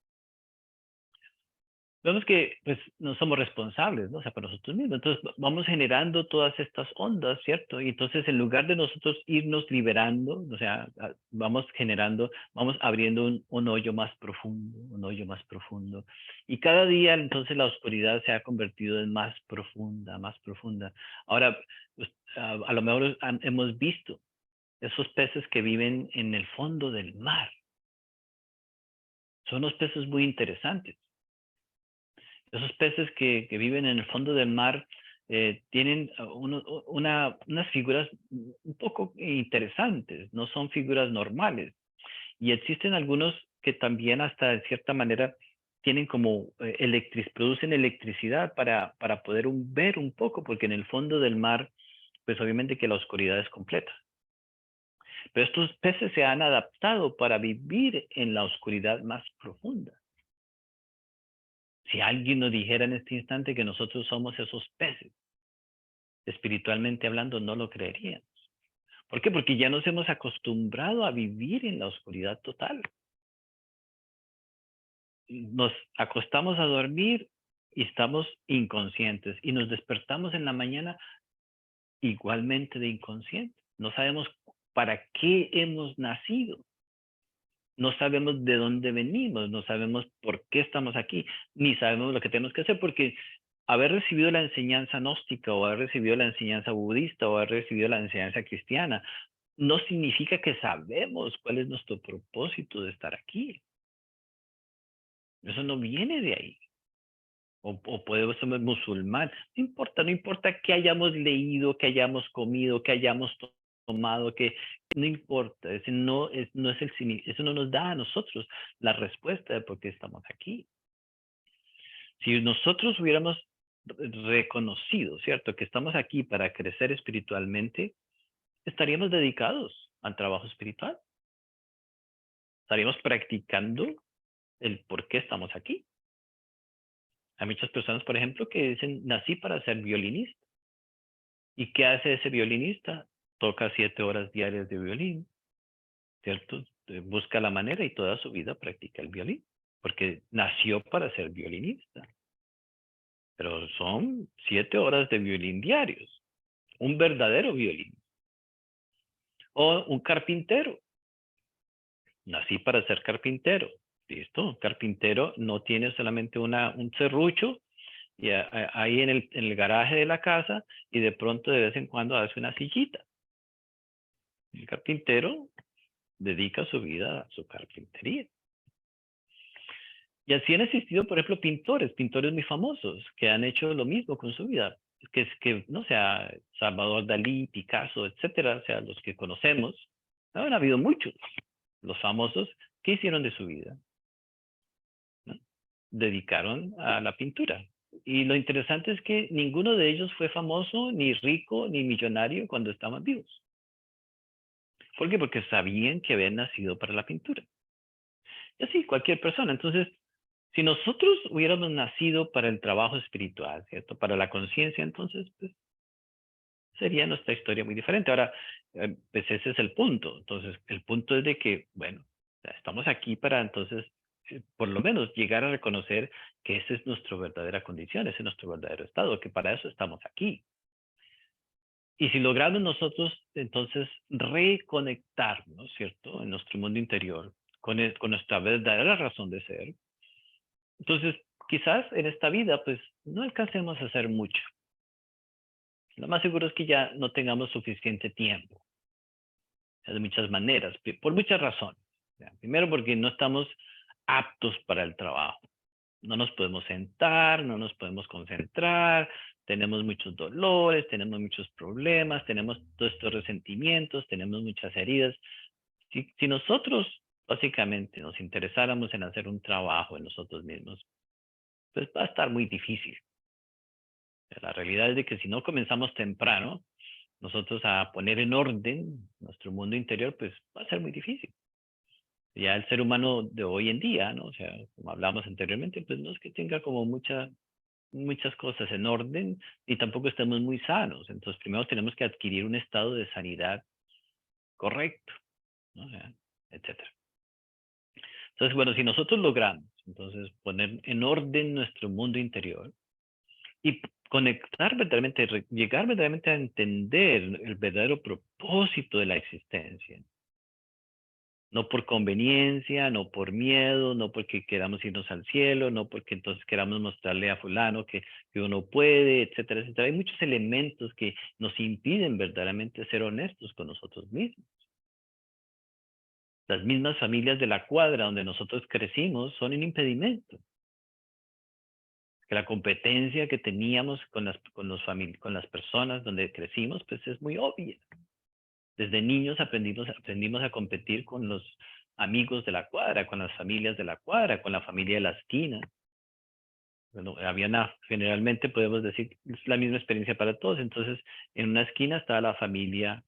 Vemos que pues no somos responsables, ¿no? O sea, para nosotros mismos. Entonces vamos generando todas estas ondas, ¿cierto? Y entonces en lugar de nosotros irnos liberando, o sea, vamos generando, vamos abriendo un hoyo más profundo, un hoyo más profundo. Y cada día entonces la oscuridad se ha convertido en más profunda, más profunda. Ahora, pues, a lo mejor hemos visto esos peces que viven en el fondo del mar. Son unos peces muy interesantes. Esos peces que viven en el fondo del mar tienen unas figuras un poco interesantes, no son figuras normales. Y existen algunos que también hasta de cierta manera tienen como producen electricidad para poder ver un poco, porque en el fondo del mar, pues obviamente que la oscuridad es completa. Pero estos peces se han adaptado para vivir en la oscuridad más profunda. Si alguien nos dijera en este instante que nosotros somos esos peces, espiritualmente hablando, no lo creeríamos. ¿Por qué? Porque ya nos hemos acostumbrado a vivir en la oscuridad total. Nos acostamos a dormir y estamos inconscientes y nos despertamos en la mañana igualmente de inconscientes. No sabemos para qué hemos nacido. No sabemos de dónde venimos, no sabemos por qué estamos aquí, ni sabemos lo que tenemos que hacer, porque haber recibido la enseñanza gnóstica o haber recibido la enseñanza budista o haber recibido la enseñanza cristiana no significa que sabemos cuál es nuestro propósito de estar aquí. Eso no viene de ahí. O podemos ser musulmán. No importa, no importa qué hayamos leído, qué hayamos comido, qué hayamos tomado, que no importa. Ese no es, no es eso no nos da a nosotros la respuesta de por qué estamos aquí. Si nosotros hubiéramos reconocido, ¿cierto? Que estamos aquí para crecer espiritualmente, estaríamos dedicados al trabajo espiritual. Estaríamos practicando el por qué estamos aquí. Hay muchas personas, por ejemplo, que dicen, nací para ser violinista. ¿Y qué hace ese violinista? Toca 7 horas diarias de violín, ¿cierto? Busca la manera y toda su vida practica el violín, porque nació para ser violinista. Pero son 7 horas de violín diarios, un verdadero violín. O un carpintero. Nací para ser carpintero. ¿Listo? Un carpintero no tiene solamente un serrucho y ahí en el garaje de la casa y de pronto de vez en cuando hace una sillita. El carpintero dedica su vida a su carpintería. Y así han existido, por ejemplo, pintores muy famosos que han hecho lo mismo con su vida. Que no sea Salvador Dalí, Picasso, etcétera, o sea, los que conocemos, ¿no? Han habido muchos, los famosos, ¿qué hicieron de su vida? ¿No? Dedicaron a la pintura. Y lo interesante es que ninguno de ellos fue famoso, ni rico, ni millonario cuando estaban vivos. ¿Por qué? Porque sabían que habían nacido para la pintura. Y así, cualquier persona. Entonces, si nosotros hubiéramos nacido para el trabajo espiritual, ¿cierto? Para la conciencia, entonces, pues, sería nuestra historia muy diferente. Ahora, pues ese es el punto. Entonces, el punto es de que, bueno, estamos aquí para entonces por lo menos llegar a reconocer que esa es nuestra verdadera condición, ese es nuestro verdadero estado, que para eso estamos aquí. Y si logramos nosotros entonces reconectarnos, ¿cierto? En nuestro mundo interior, con nuestra verdadera razón de ser, entonces quizás en esta vida pues no alcancemos a hacer mucho. Lo más seguro es que ya no tengamos suficiente tiempo, de muchas maneras, por muchas razones. Primero porque no estamos aptos para el trabajo. No nos podemos sentar, no nos podemos concentrar, tenemos muchos dolores, tenemos muchos problemas, tenemos todos estos resentimientos, tenemos muchas heridas. Si nosotros básicamente nos interesáramos en hacer un trabajo en nosotros mismos, pues va a estar muy difícil. La realidad es de que si no comenzamos temprano, nosotros a poner en orden nuestro mundo interior, pues va a ser muy difícil. Ya el ser humano de hoy en día, ¿no? O sea, como hablamos anteriormente, pues no es que tenga como muchas cosas en orden y tampoco estamos muy sanos. Entonces, primero tenemos que adquirir un estado de sanidad correcto, ¿no? O sea, etcétera. Entonces, bueno, si nosotros logramos, entonces, poner en orden nuestro mundo interior y conectar verdaderamente, llegar verdaderamente a entender el verdadero propósito de la existencia, no por conveniencia, no por miedo, no porque queramos irnos al cielo, no porque entonces queramos mostrarle a fulano que uno puede, etcétera, etcétera. Hay muchos elementos que nos impiden verdaderamente ser honestos con nosotros mismos. Las mismas familias de la cuadra donde nosotros crecimos son un impedimento. Que la competencia que teníamos con las personas donde crecimos, pues es muy obvia. Desde niños aprendimos a competir con los amigos de la cuadra, con las familias de la cuadra, con la familia de la esquina. Bueno, generalmente podemos decir, es la misma experiencia para todos. Entonces, en una esquina está la familia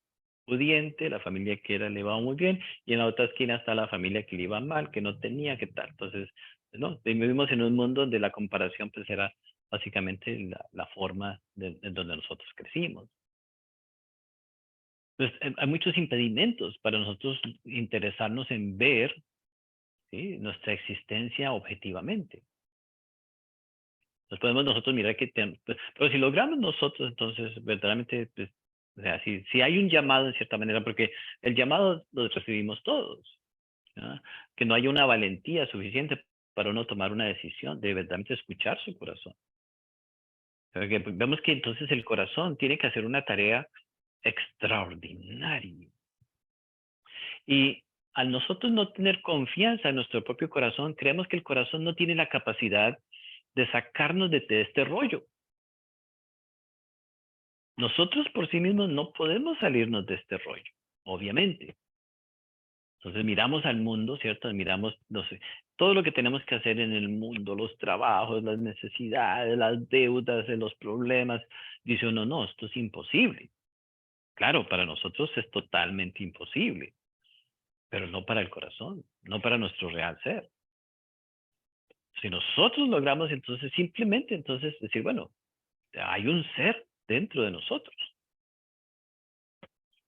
pudiente, la familia que le iba muy bien, y en la otra esquina está la familia que le iba mal, que no tenía, que tal. Entonces, ¿no? Vivimos en un mundo donde la comparación pues era básicamente la forma en donde nosotros crecimos. Pues hay muchos impedimentos para nosotros interesarnos en ver, ¿sí?, nuestra existencia objetivamente. Nos podemos nosotros mirar pues, pero si logramos nosotros, entonces verdaderamente, pues, o sea, si hay un llamado en cierta manera, porque el llamado lo recibimos todos, ¿no? Que no haya una valentía suficiente para uno tomar una decisión, de verdaderamente escuchar su corazón. Porque vemos que entonces el corazón tiene que hacer una tarea extraordinaria. Y al nosotros no tener confianza en nuestro propio corazón, creemos que el corazón no tiene la capacidad de sacarnos de este rollo. Nosotros por sí mismos no podemos salirnos de este rollo, obviamente. Entonces miramos al mundo, ¿cierto? Miramos, no sé, todo lo que tenemos que hacer en el mundo, los trabajos, las necesidades, las deudas, los problemas. Dice uno, no, esto es imposible. Claro, para nosotros es totalmente imposible, pero no para el corazón, no para nuestro real ser. Si nosotros logramos entonces simplemente entonces decir, bueno, hay un ser dentro de nosotros.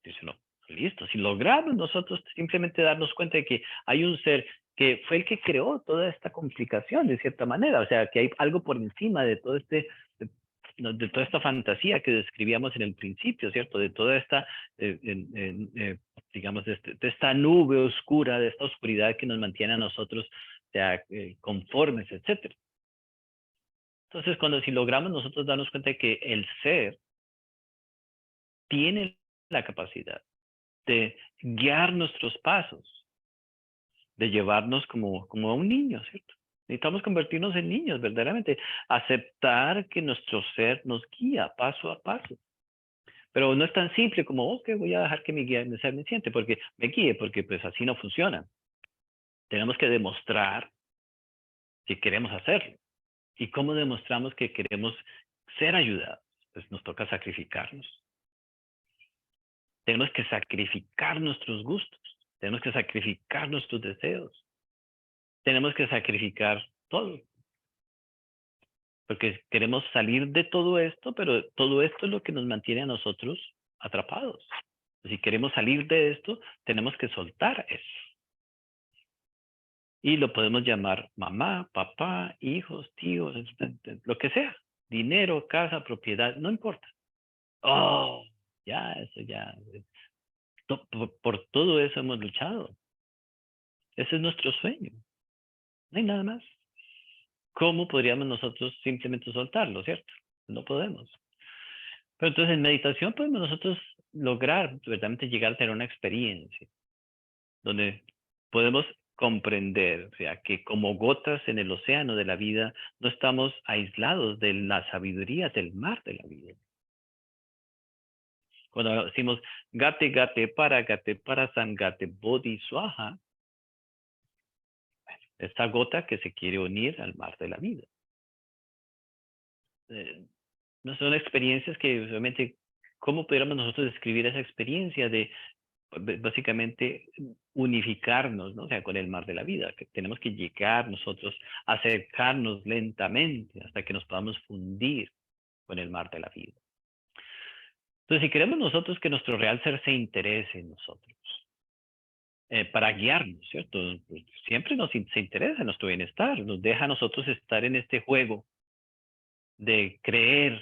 Dice, no, listo. Si logramos nosotros simplemente darnos cuenta de que hay un ser que fue el que creó toda esta complicación de cierta manera, o sea, que hay algo por encima de todo de toda esta fantasía que describíamos en el principio, ¿cierto? De toda esta, digamos, de esta nube oscura, de esta oscuridad que nos mantiene a nosotros, o sea, conformes, etcétera. Entonces, si logramos nosotros darnos cuenta de que el ser tiene la capacidad de guiar nuestros pasos, de llevarnos como a un niño, ¿cierto? Necesitamos convertirnos en niños, verdaderamente. Aceptar que nuestro ser nos guía paso a paso. Pero no es tan simple como, ok, voy a dejar que mi ser me siente, porque me guíe, porque pues así no funciona. Tenemos que demostrar que queremos hacerlo. ¿Y cómo demostramos que queremos ser ayudados? Pues nos toca sacrificarnos. Tenemos que sacrificar nuestros gustos. Tenemos que sacrificar nuestros deseos. Tenemos que sacrificar todo. Porque queremos salir de todo esto, pero todo esto es lo que nos mantiene a nosotros atrapados. Si queremos salir de esto, tenemos que soltar eso. Y lo podemos llamar mamá, papá, hijos, tíos, lo que sea. Dinero, casa, propiedad, no importa. Oh, ya, eso ya. Por todo eso hemos luchado. Ese es nuestro sueño. No hay nada más. ¿Cómo podríamos nosotros simplemente soltarlo, cierto? No podemos. Pero entonces en meditación podemos nosotros lograr verdaderamente llegar a tener una experiencia donde podemos comprender, o sea, que como gotas en el océano de la vida, no estamos aislados de la sabiduría del mar de la vida. Cuando decimos gate para san gate bodhi swaha, esta gota que se quiere unir al mar de la vida. No son experiencias que realmente, ¿cómo pudiéramos nosotros describir esa experiencia de básicamente unificarnos, ¿no? O sea, con el mar de la vida, que tenemos que llegar nosotros, acercarnos lentamente hasta que nos podamos fundir con el mar de la vida. Entonces, si queremos nosotros que nuestro real ser se interese en nosotros, para guiarnos, ¿cierto? Pues siempre se interesa en nuestro bienestar, nos deja a nosotros estar en este juego de creer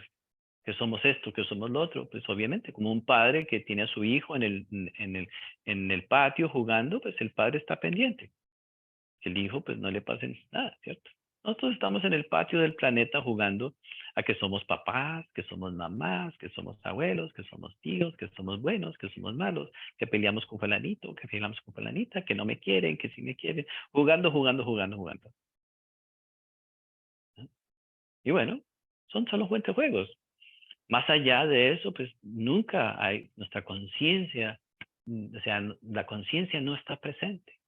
que somos esto, que somos lo otro, pues obviamente, como un padre que tiene a su hijo en el patio jugando, pues el padre está pendiente. Que el hijo pues no le pase nada, ¿cierto? Nosotros estamos en el patio del planeta jugando a que somos papás, que somos mamás, que somos abuelos, que somos tíos, que somos buenos, que somos malos, que peleamos con fulanito, que peleamos con fulanita, que no me quieren, que sí me quieren, jugando, jugando, jugando, jugando. ¿No? Y bueno, son solo juegos. Más allá de eso, pues nunca hay nuestra conciencia, o sea, la conciencia no está presente.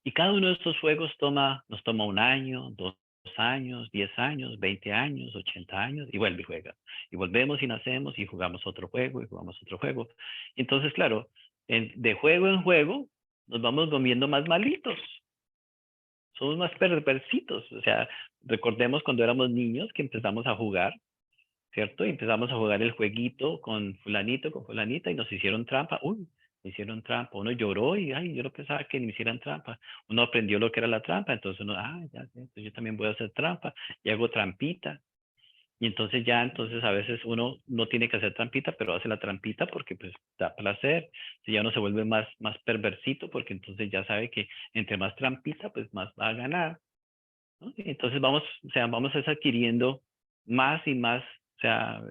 Y cada uno de estos juegos nos toma 1 año, 2 años, 10 años, 20 años, 80 años, y vuelve y juega. Y volvemos y nacemos y jugamos otro juego y jugamos otro juego. Entonces, claro, de juego en juego nos vamos volviendo más malitos. Somos más perversitos. O sea, recordemos cuando éramos niños que empezamos a jugar, ¿cierto? Y empezamos a jugar el jueguito con fulanito, con fulanita, y nos hicieron trampa. Uy, me hicieron trampa. Uno lloró y, ay, yo no pensaba que me hicieran trampa. Uno aprendió lo que era la trampa, entonces uno, ya sé, entonces yo también voy a hacer trampa y hago trampita. Y entonces ya, entonces a veces uno no tiene que hacer trampita, pero hace la trampita porque pues da placer. Si ya uno se vuelve más perversito, porque entonces ya sabe que entre más trampita, pues más va a ganar, ¿no? Y entonces vamos, o sea, vamos adquiriendo más y más, o sea,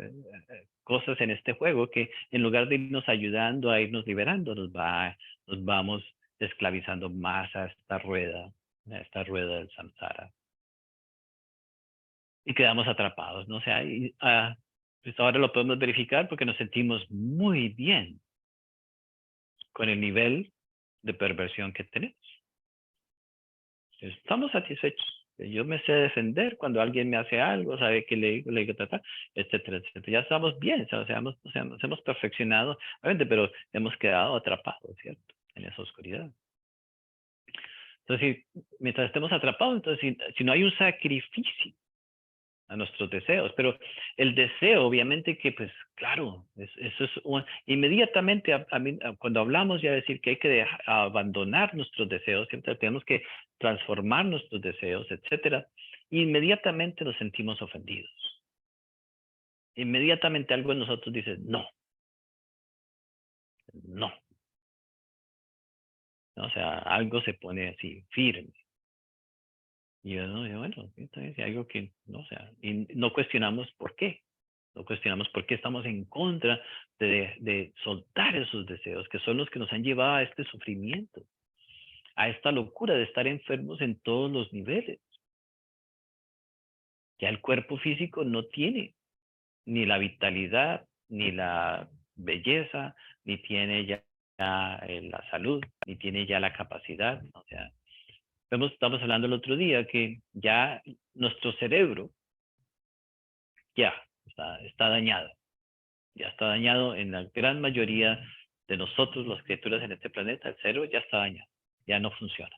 cosas en este juego que en lugar de irnos ayudando a irnos liberando, nos vamos esclavizando más a esta rueda del samsara. Y quedamos atrapados, ¿no? O sea, pues ahora lo podemos verificar porque nos sentimos muy bien con el nivel de perversión que tenemos. Estamos satisfechos. Yo me sé defender cuando alguien me hace algo, sabe que le digo, etcétera, etcétera. Ya estamos bien, o sea, nos hemos perfeccionado, obviamente, pero hemos quedado atrapados, ¿cierto? En esa oscuridad. Entonces, mientras estemos atrapados, entonces, si no hay un sacrificio a nuestros deseos, pero el deseo, obviamente que, pues, claro, eso es inmediatamente, cuando hablamos ya de decir que hay que abandonar nuestros deseos, siempre tenemos que transformar nuestros deseos, etcétera, inmediatamente nos sentimos ofendidos. Inmediatamente algo en nosotros dice, no, no, ¿no? O sea, algo se pone así, firme. Y yo, no, bueno, entonces algo que, no, o sea, y no cuestionamos por qué. No cuestionamos por qué estamos en contra de soltar esos deseos, que son los que nos han llevado a este sufrimiento, a esta locura de estar enfermos en todos los niveles. Ya el cuerpo físico no tiene ni la vitalidad, ni la belleza, ni tiene ya la salud, ni tiene ya la capacidad. O sea, estamos hablando el otro día que ya nuestro cerebro ya está dañado. Ya está dañado en la gran mayoría de nosotros, las criaturas en este planeta, el cerebro ya está dañado, ya no funciona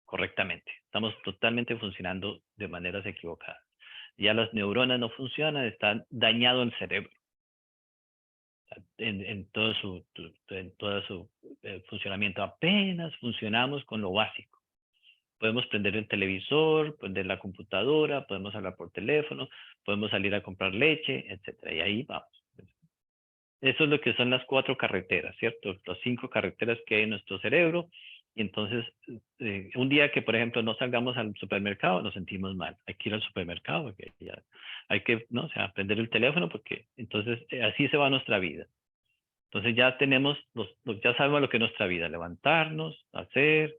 correctamente. Estamos totalmente funcionando de maneras equivocadas. Ya las neuronas no funcionan, está dañado el cerebro en toda su funcionamiento. Apenas funcionamos con lo básico. Podemos prender el televisor, prender la computadora, podemos hablar por teléfono, podemos salir a comprar leche, etcétera. Y ahí vamos. Eso es lo que son las 4 carreteras, ¿cierto? Las 5 carreteras que hay en nuestro cerebro. Y entonces, un día que, por ejemplo, no salgamos al supermercado, nos sentimos mal. Hay que ir al supermercado, porque ya hay que, ¿no? O sea, prender el teléfono, porque entonces así se va nuestra vida. Entonces ya tenemos, ya sabemos lo que es nuestra vida, levantarnos, hacer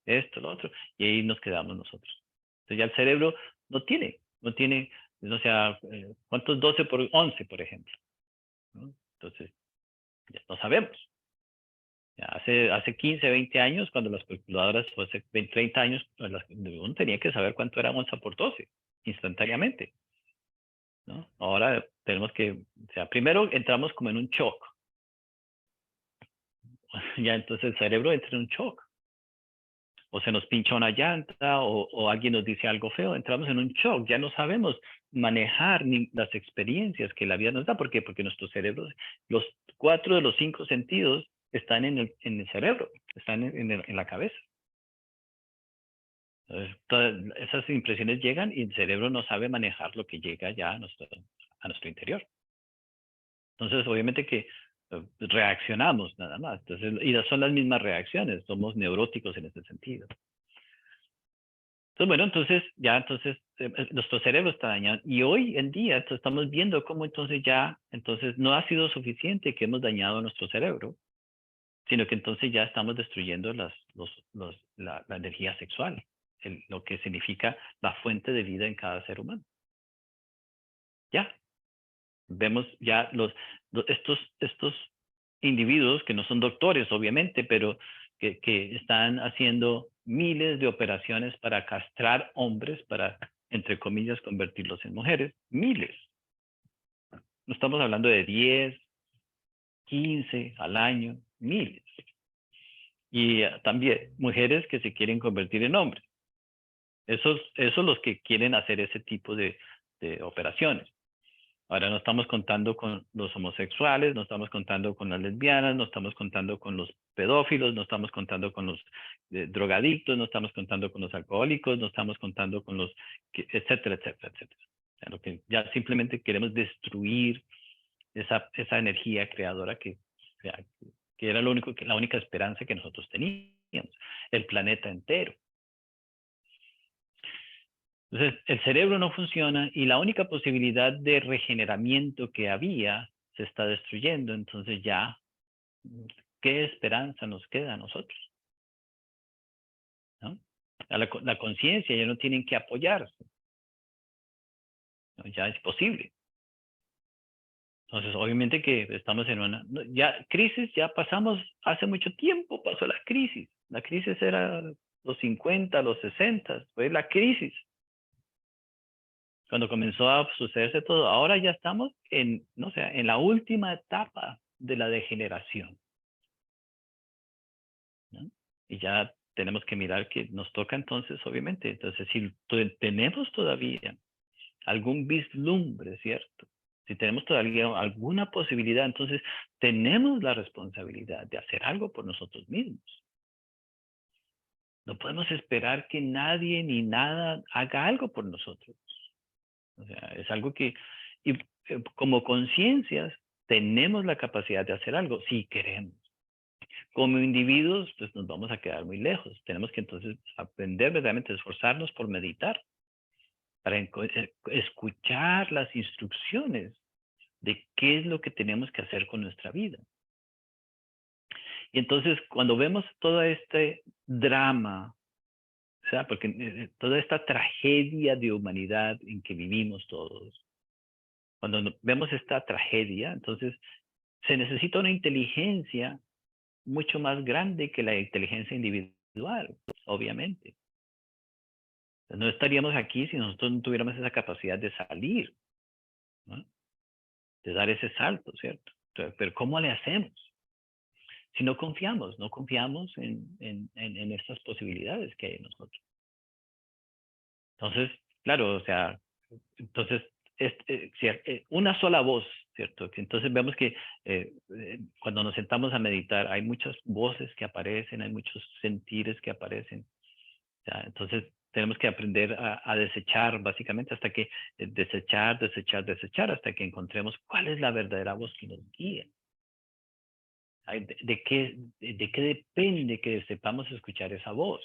esto, lo otro, y ahí nos quedamos nosotros. Entonces ya el cerebro no tiene, o sea, ¿cuántos 12 por 11, por ejemplo? ¿No? Entonces, ya no sabemos. Ya hace 15, 20 años, cuando las calculadoras, o hace 20, 30 años, uno tenía que saber cuánto era 11 por 12, instantáneamente, ¿no? Ahora tenemos que, o sea, primero entramos como en un shock. Ya entonces el cerebro entra en un shock. O se nos pincha una llanta, o alguien nos dice algo feo, entramos en un shock, ya no sabemos manejar ni las experiencias que la vida nos da. ¿Por qué? Porque nuestros cerebros, los 4 de los 5 sentidos están en el cerebro, están en la cabeza. Entonces, todas esas impresiones llegan y el cerebro no sabe manejar lo que llega ya a nuestro interior. Entonces, obviamente que reaccionamos nada más. Entonces, y son las mismas reacciones, somos neuróticos en ese sentido. Entonces, bueno, entonces nuestro cerebro está dañado. Y hoy en día estamos viendo cómo entonces no ha sido suficiente que hemos dañado nuestro cerebro, sino que entonces ya estamos destruyendo la energía sexual, lo que significa la fuente de vida en cada ser humano. Ya, vemos ya estos individuos que no son doctores, obviamente, pero que están haciendo miles de operaciones para castrar hombres, para, entre comillas, convertirlos en mujeres. Miles. No estamos hablando de 10, 15 al año, miles. Y también mujeres que se quieren convertir en hombres. Esos los que quieren hacer ese tipo de operaciones. Ahora no estamos contando con los homosexuales, no estamos contando con las lesbianas, no estamos contando con los pedófilos, no estamos contando con los drogadictos, no estamos contando con los alcohólicos, no estamos contando con los, etcétera, etcétera, etcétera. O sea, lo que ya simplemente queremos destruir esa energía creadora que era la única esperanza que nosotros teníamos, el planeta entero. Entonces, el cerebro no funciona y la única posibilidad de regeneramiento que había se está destruyendo. Entonces ya, ¿qué esperanza nos queda a nosotros? ¿No? La conciencia ya no tienen que apoyarse. ¿No? Ya es posible. Entonces, obviamente que estamos en una crisis, ya pasamos, hace mucho tiempo pasó la crisis. La crisis era los 50, los 60, fue la crisis. Cuando comenzó a sucederse todo, ahora ya estamos en la última etapa de la degeneración, ¿no? Y ya tenemos que mirar que nos toca entonces, obviamente, entonces si tenemos todavía algún vislumbre, ¿cierto? Si tenemos todavía alguna posibilidad, entonces tenemos la responsabilidad de hacer algo por nosotros mismos. No podemos esperar que nadie ni nada haga algo por nosotros. O sea, es algo que, como conciencias, tenemos la capacidad de hacer algo si queremos. Como individuos, pues nos vamos a quedar muy lejos. Tenemos que entonces aprender verdaderamente, esforzarnos por meditar, para escuchar las instrucciones de qué es lo que tenemos que hacer con nuestra vida. Y entonces, cuando vemos todo este drama, o sea, porque toda esta tragedia de humanidad en que vivimos todos, cuando vemos esta tragedia, entonces se necesita una inteligencia mucho más grande que la inteligencia individual, obviamente. No estaríamos aquí si nosotros no tuviéramos esa capacidad de salir, ¿no? De dar ese salto, ¿cierto? Entonces, pero ¿cómo le hacemos? Si no confiamos en estas posibilidades que hay en nosotros. Entonces, claro, o sea, entonces, una sola voz, ¿cierto? Entonces vemos que cuando nos sentamos a meditar hay muchas voces que aparecen, hay muchos sentires que aparecen. ¿Ya? Entonces tenemos que aprender a desechar básicamente hasta que desechar, hasta que encontremos cuál es la verdadera voz que nos guía. ¿De qué depende que sepamos escuchar esa voz?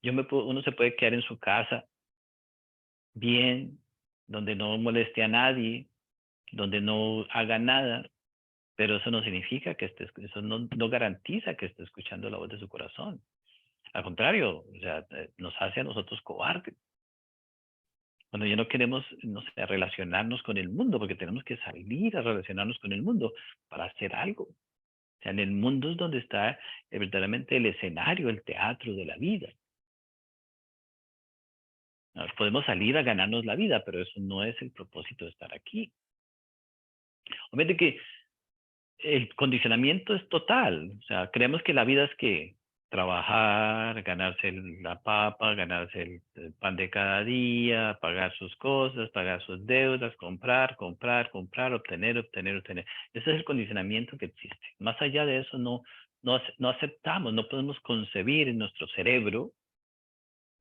Uno se puede quedar en su casa bien, donde no moleste a nadie, donde no haga nada, pero eso no significa que eso no garantiza que esté escuchando la voz de su corazón. Al contrario, o sea, nos hace a nosotros cobardes. Cuando ya no queremos, no sé, relacionarnos con el mundo, porque tenemos que salir a relacionarnos con el mundo para hacer algo. O sea, en el mundo es donde está verdaderamente el escenario, el teatro de la vida. Podemos salir a ganarnos la vida, pero eso no es el propósito de estar aquí. Obviamente que el condicionamiento es total. O sea, creemos que la vida es que trabajar, ganarse la papa, ganarse el pan de cada día, pagar sus cosas, pagar sus deudas, comprar, obtener. Ese es el condicionamiento que existe. Más allá de eso, no aceptamos, no podemos concebir en nuestro cerebro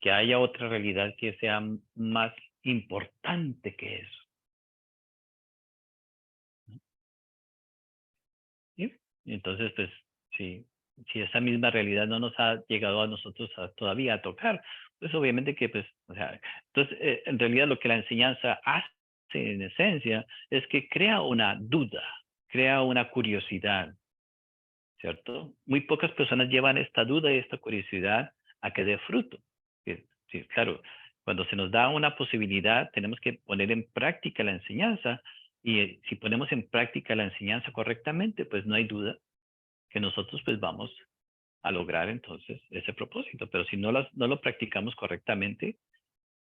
que haya otra realidad que sea más importante que eso. ¿Sí? Entonces, pues, si esa misma realidad no nos ha llegado a nosotros todavía a tocar, pues obviamente que, pues, o sea, entonces, en realidad lo que la enseñanza hace en esencia es que crea una duda, crea una curiosidad, ¿cierto? Muy pocas personas llevan esta duda y esta curiosidad a que dé fruto. Sí, claro, cuando se nos da una posibilidad, tenemos que poner en práctica la enseñanza y si ponemos en práctica la enseñanza correctamente, pues no hay duda que nosotros pues vamos a lograr entonces ese propósito. Pero si no lo practicamos correctamente,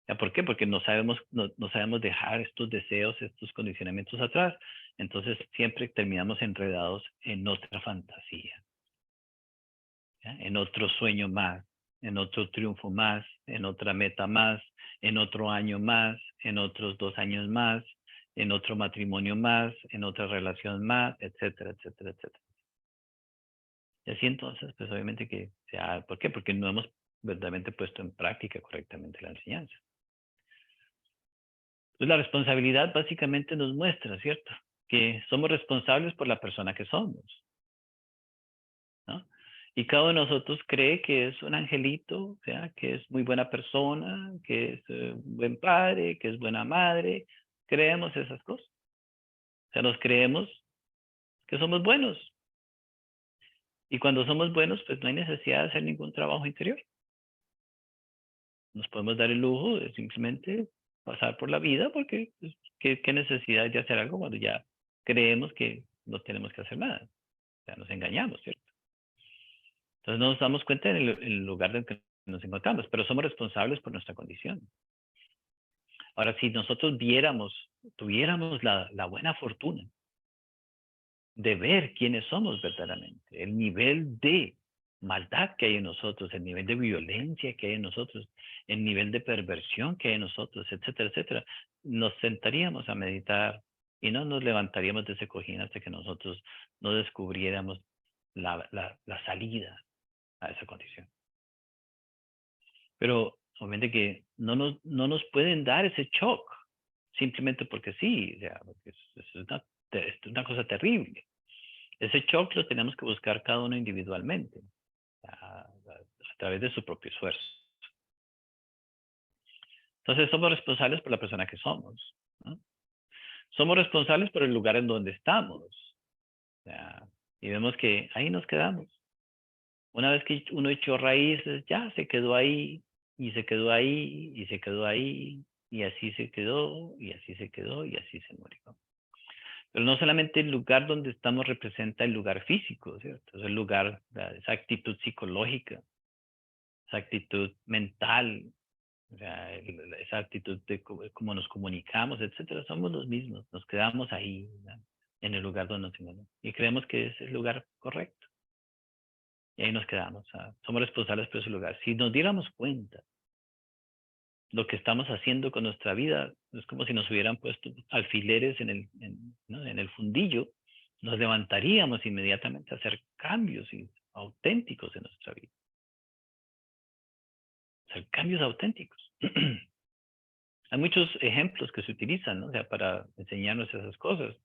¿ya? ¿Por qué? Porque no sabemos dejar estos deseos, estos condicionamientos atrás. Entonces siempre terminamos enredados en otra fantasía, ¿ya? En otro sueño más, en otro triunfo más, en otra meta más, en otro año más, en otros 2 años más, en otro matrimonio más, en otra relación más, etcétera, etcétera, etcétera. Y así entonces, pues obviamente que, ¿por qué? Porque no hemos verdaderamente puesto en práctica correctamente la enseñanza. Pues la responsabilidad básicamente nos muestra, ¿cierto? Que somos responsables por la persona que somos, ¿no? Y cada uno de nosotros cree que es un angelito, o sea, que es muy buena persona, que es un buen padre, que es buena madre. Creemos esas cosas. O sea, nos creemos que somos buenos. Y cuando somos buenos, pues no hay necesidad de hacer ningún trabajo interior. Nos podemos dar el lujo de simplemente pasar por la vida porque pues, ¿qué necesidad de hacer algo cuando ya creemos que no tenemos que hacer nada? O sea, nos engañamos, ¿cierto? Entonces no nos damos cuenta en el lugar en que nos encontramos, pero somos responsables por nuestra condición. Ahora, si nosotros tuviéramos la buena fortuna de ver quiénes somos verdaderamente, el nivel de maldad que hay en nosotros, el nivel de violencia que hay en nosotros, el nivel de perversión que hay en nosotros, etcétera, etcétera, nos sentaríamos a meditar y no nos levantaríamos de ese cojín hasta que nosotros no descubriéramos la salida a esa condición. Pero obviamente que no nos pueden dar ese shock simplemente porque sí, o sea, porque es una cosa terrible. Ese shock lo tenemos que buscar cada uno individualmente, a través de su propio esfuerzo. Entonces somos responsables por la persona que somos, ¿no? Somos responsables por el lugar en donde estamos. Y vemos que ahí nos quedamos. Una vez que uno echó raíces, ya se quedó ahí, y se quedó ahí, y se quedó ahí, y así se quedó, y así se quedó, y así se murió. Pero no solamente el lugar donde estamos representa el lugar físico, ¿cierto? Es el lugar, esa actitud psicológica, esa actitud mental, o sea, esa actitud de cómo nos comunicamos, etcétera. Somos los mismos, nos quedamos ahí, ¿verdad? En el lugar donde nos encontramos. Y creemos que es el lugar correcto. Y ahí nos quedamos. Somos responsables por ese lugar. Si nos diéramos cuenta lo que estamos haciendo con nuestra vida. Es como si nos hubieran puesto alfileres ¿no? en el fundillo. Nos levantaríamos inmediatamente a hacer cambios auténticos en nuestra vida. Hacer cambios auténticos. Hay muchos ejemplos que se utilizan, ¿no? O sea, para enseñarnos esas cosas.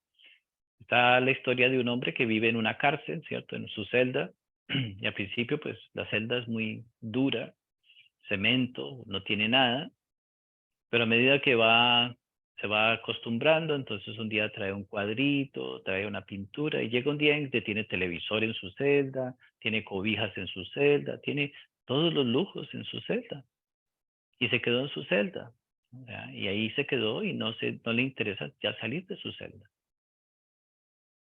Está la historia de un hombre que vive en una cárcel, ¿cierto? En su celda. Y al principio, pues, la celda es muy dura, cemento, no tiene nada. Pero a medida que se va acostumbrando, entonces un día trae un cuadrito, trae una pintura, y llega un día en que tiene televisor en su celda, tiene cobijas en su celda, tiene todos los lujos en su celda. Y se quedó en su celda. ¿Ya? Y ahí se quedó y no le interesa ya salir de su celda.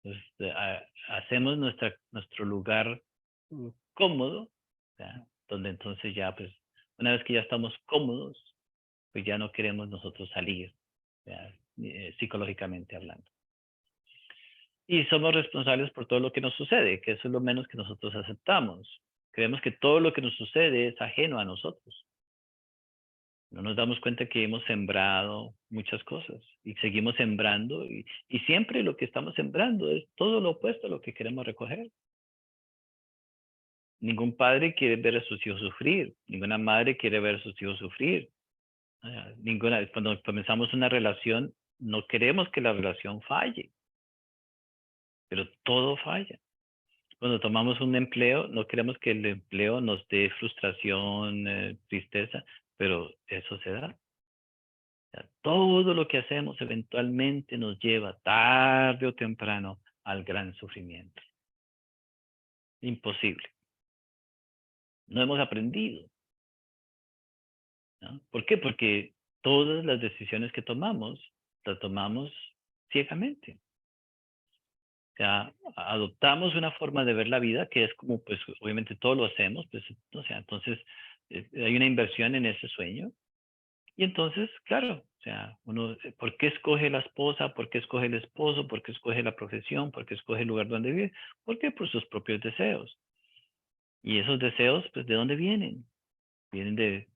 Entonces, hacemos nuestro lugar cómodo, ¿ya? Donde entonces ya, pues, una vez que ya estamos cómodos, pues ya no queremos nosotros salir, ¿ya? Psicológicamente hablando. Y somos responsables por todo lo que nos sucede, que eso es lo menos que nosotros aceptamos. Creemos que todo lo que nos sucede es ajeno a nosotros. No nos damos cuenta que hemos sembrado muchas cosas y seguimos sembrando y siempre lo que estamos sembrando es todo lo opuesto a lo que queremos recoger. Ningún padre quiere ver a sus hijos sufrir, ninguna madre quiere ver a sus hijos sufrir. Cuando comenzamos una relación, no queremos que la relación falle, pero todo falla. Cuando tomamos un empleo, no queremos que el empleo nos dé frustración, tristeza, pero eso se da. O sea, todo lo que hacemos eventualmente nos lleva tarde o temprano al gran sufrimiento. Imposible. No hemos aprendido, ¿no? ¿Por qué? Porque todas las decisiones que tomamos, las tomamos ciegamente. O sea, adoptamos una forma de ver la vida que es como, pues, obviamente todo lo hacemos, pues, o sea, entonces hay una inversión en ese sueño. Y entonces, claro, o sea, uno, ¿por qué escoge la esposa? ¿Por qué escoge el esposo? ¿Por qué escoge la profesión? ¿Por qué escoge el lugar donde vive? ¿Por qué? Por sus propios deseos. Y esos deseos, pues, ¿de dónde vienen? Vienen de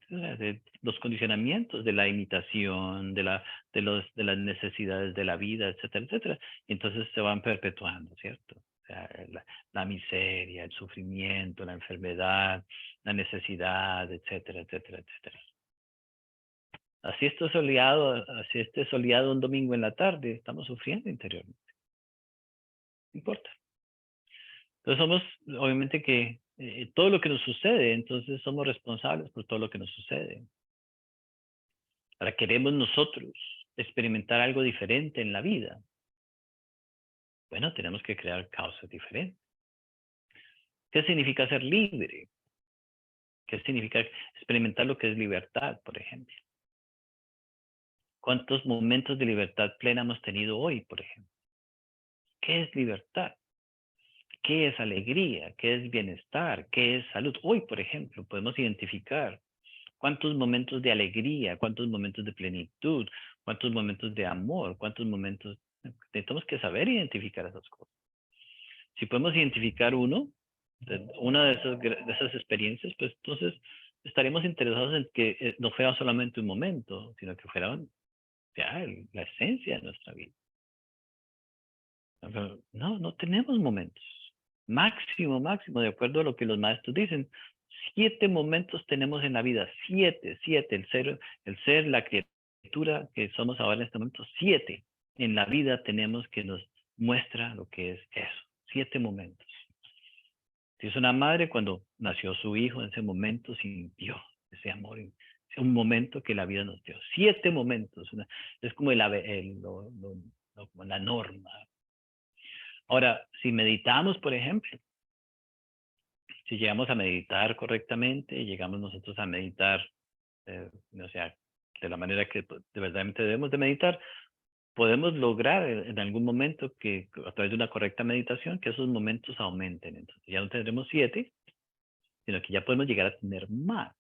los condicionamientos, de la imitación, de las necesidades de la vida, etcétera, etcétera. Y entonces se van perpetuando, ¿cierto? O sea, la miseria, el sufrimiento, la enfermedad, la necesidad, etcétera, etcétera, etcétera. Así esté soleado un domingo en la tarde, estamos sufriendo interiormente. No importa. Entonces obviamente que todo lo que nos sucede, entonces somos responsables por todo lo que nos sucede. Ahora queremos nosotros experimentar algo diferente en la vida. Bueno, tenemos que crear causas diferentes. ¿Qué significa ser libre? ¿Qué significa experimentar lo que es libertad, por ejemplo? ¿Cuántos momentos de libertad plena hemos tenido hoy, por ejemplo? ¿Qué es libertad? ¿Qué es alegría? ¿Qué es bienestar? ¿Qué es salud? Hoy, por ejemplo, podemos identificar cuántos momentos de alegría, cuántos momentos de plenitud, cuántos momentos de amor, cuántos momentos... Tenemos que saber identificar esas cosas. Si podemos identificar una de esas experiencias, pues entonces estaremos interesados en que no fuera solamente un momento, sino que fuera ya, la esencia de nuestra vida. Pero no tenemos momentos. Máximo, máximo, de acuerdo a lo que los maestros dicen. 7 momentos tenemos en la vida. 7. El ser, la criatura que somos ahora en este momento. 7 en la vida tenemos que nos muestra lo que es eso. 7 momentos. Si es una madre, cuando nació su hijo, en ese momento sintió ese amor. Es un momento que la vida nos dio. 7 momentos. Es como como la norma. Ahora, si meditamos, por ejemplo, si llegamos a meditar correctamente, llegamos nosotros a meditar, o sea, de la manera que de verdaderamente debemos de meditar, podemos lograr en algún momento que a través de una correcta meditación, que esos momentos aumenten. Entonces ya no tendremos 7, sino que ya podemos llegar a tener más.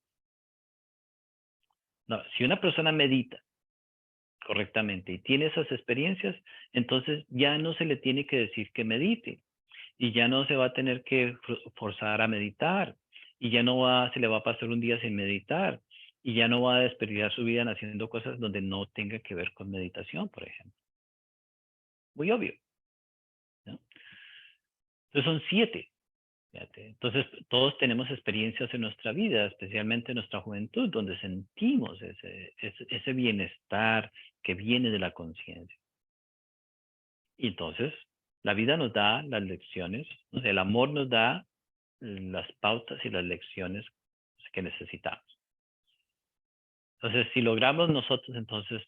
No, si una persona medita correctamente y tiene esas experiencias, entonces ya no se le tiene que decir que medite y ya no se va a tener que forzar a meditar y ya no se le va a pasar un día sin meditar y ya no va a desperdiciar su vida en haciendo cosas donde no tenga que ver con meditación, por ejemplo. Muy obvio, ¿no? Entonces son 7. Fíjate. Entonces todos tenemos experiencias en nuestra vida, especialmente en nuestra juventud, donde sentimos ese bienestar que viene de la conciencia. Y entonces la vida nos da las lecciones, ¿no? El amor nos da las pautas y las lecciones que necesitamos. Entonces, si logramos nosotros entonces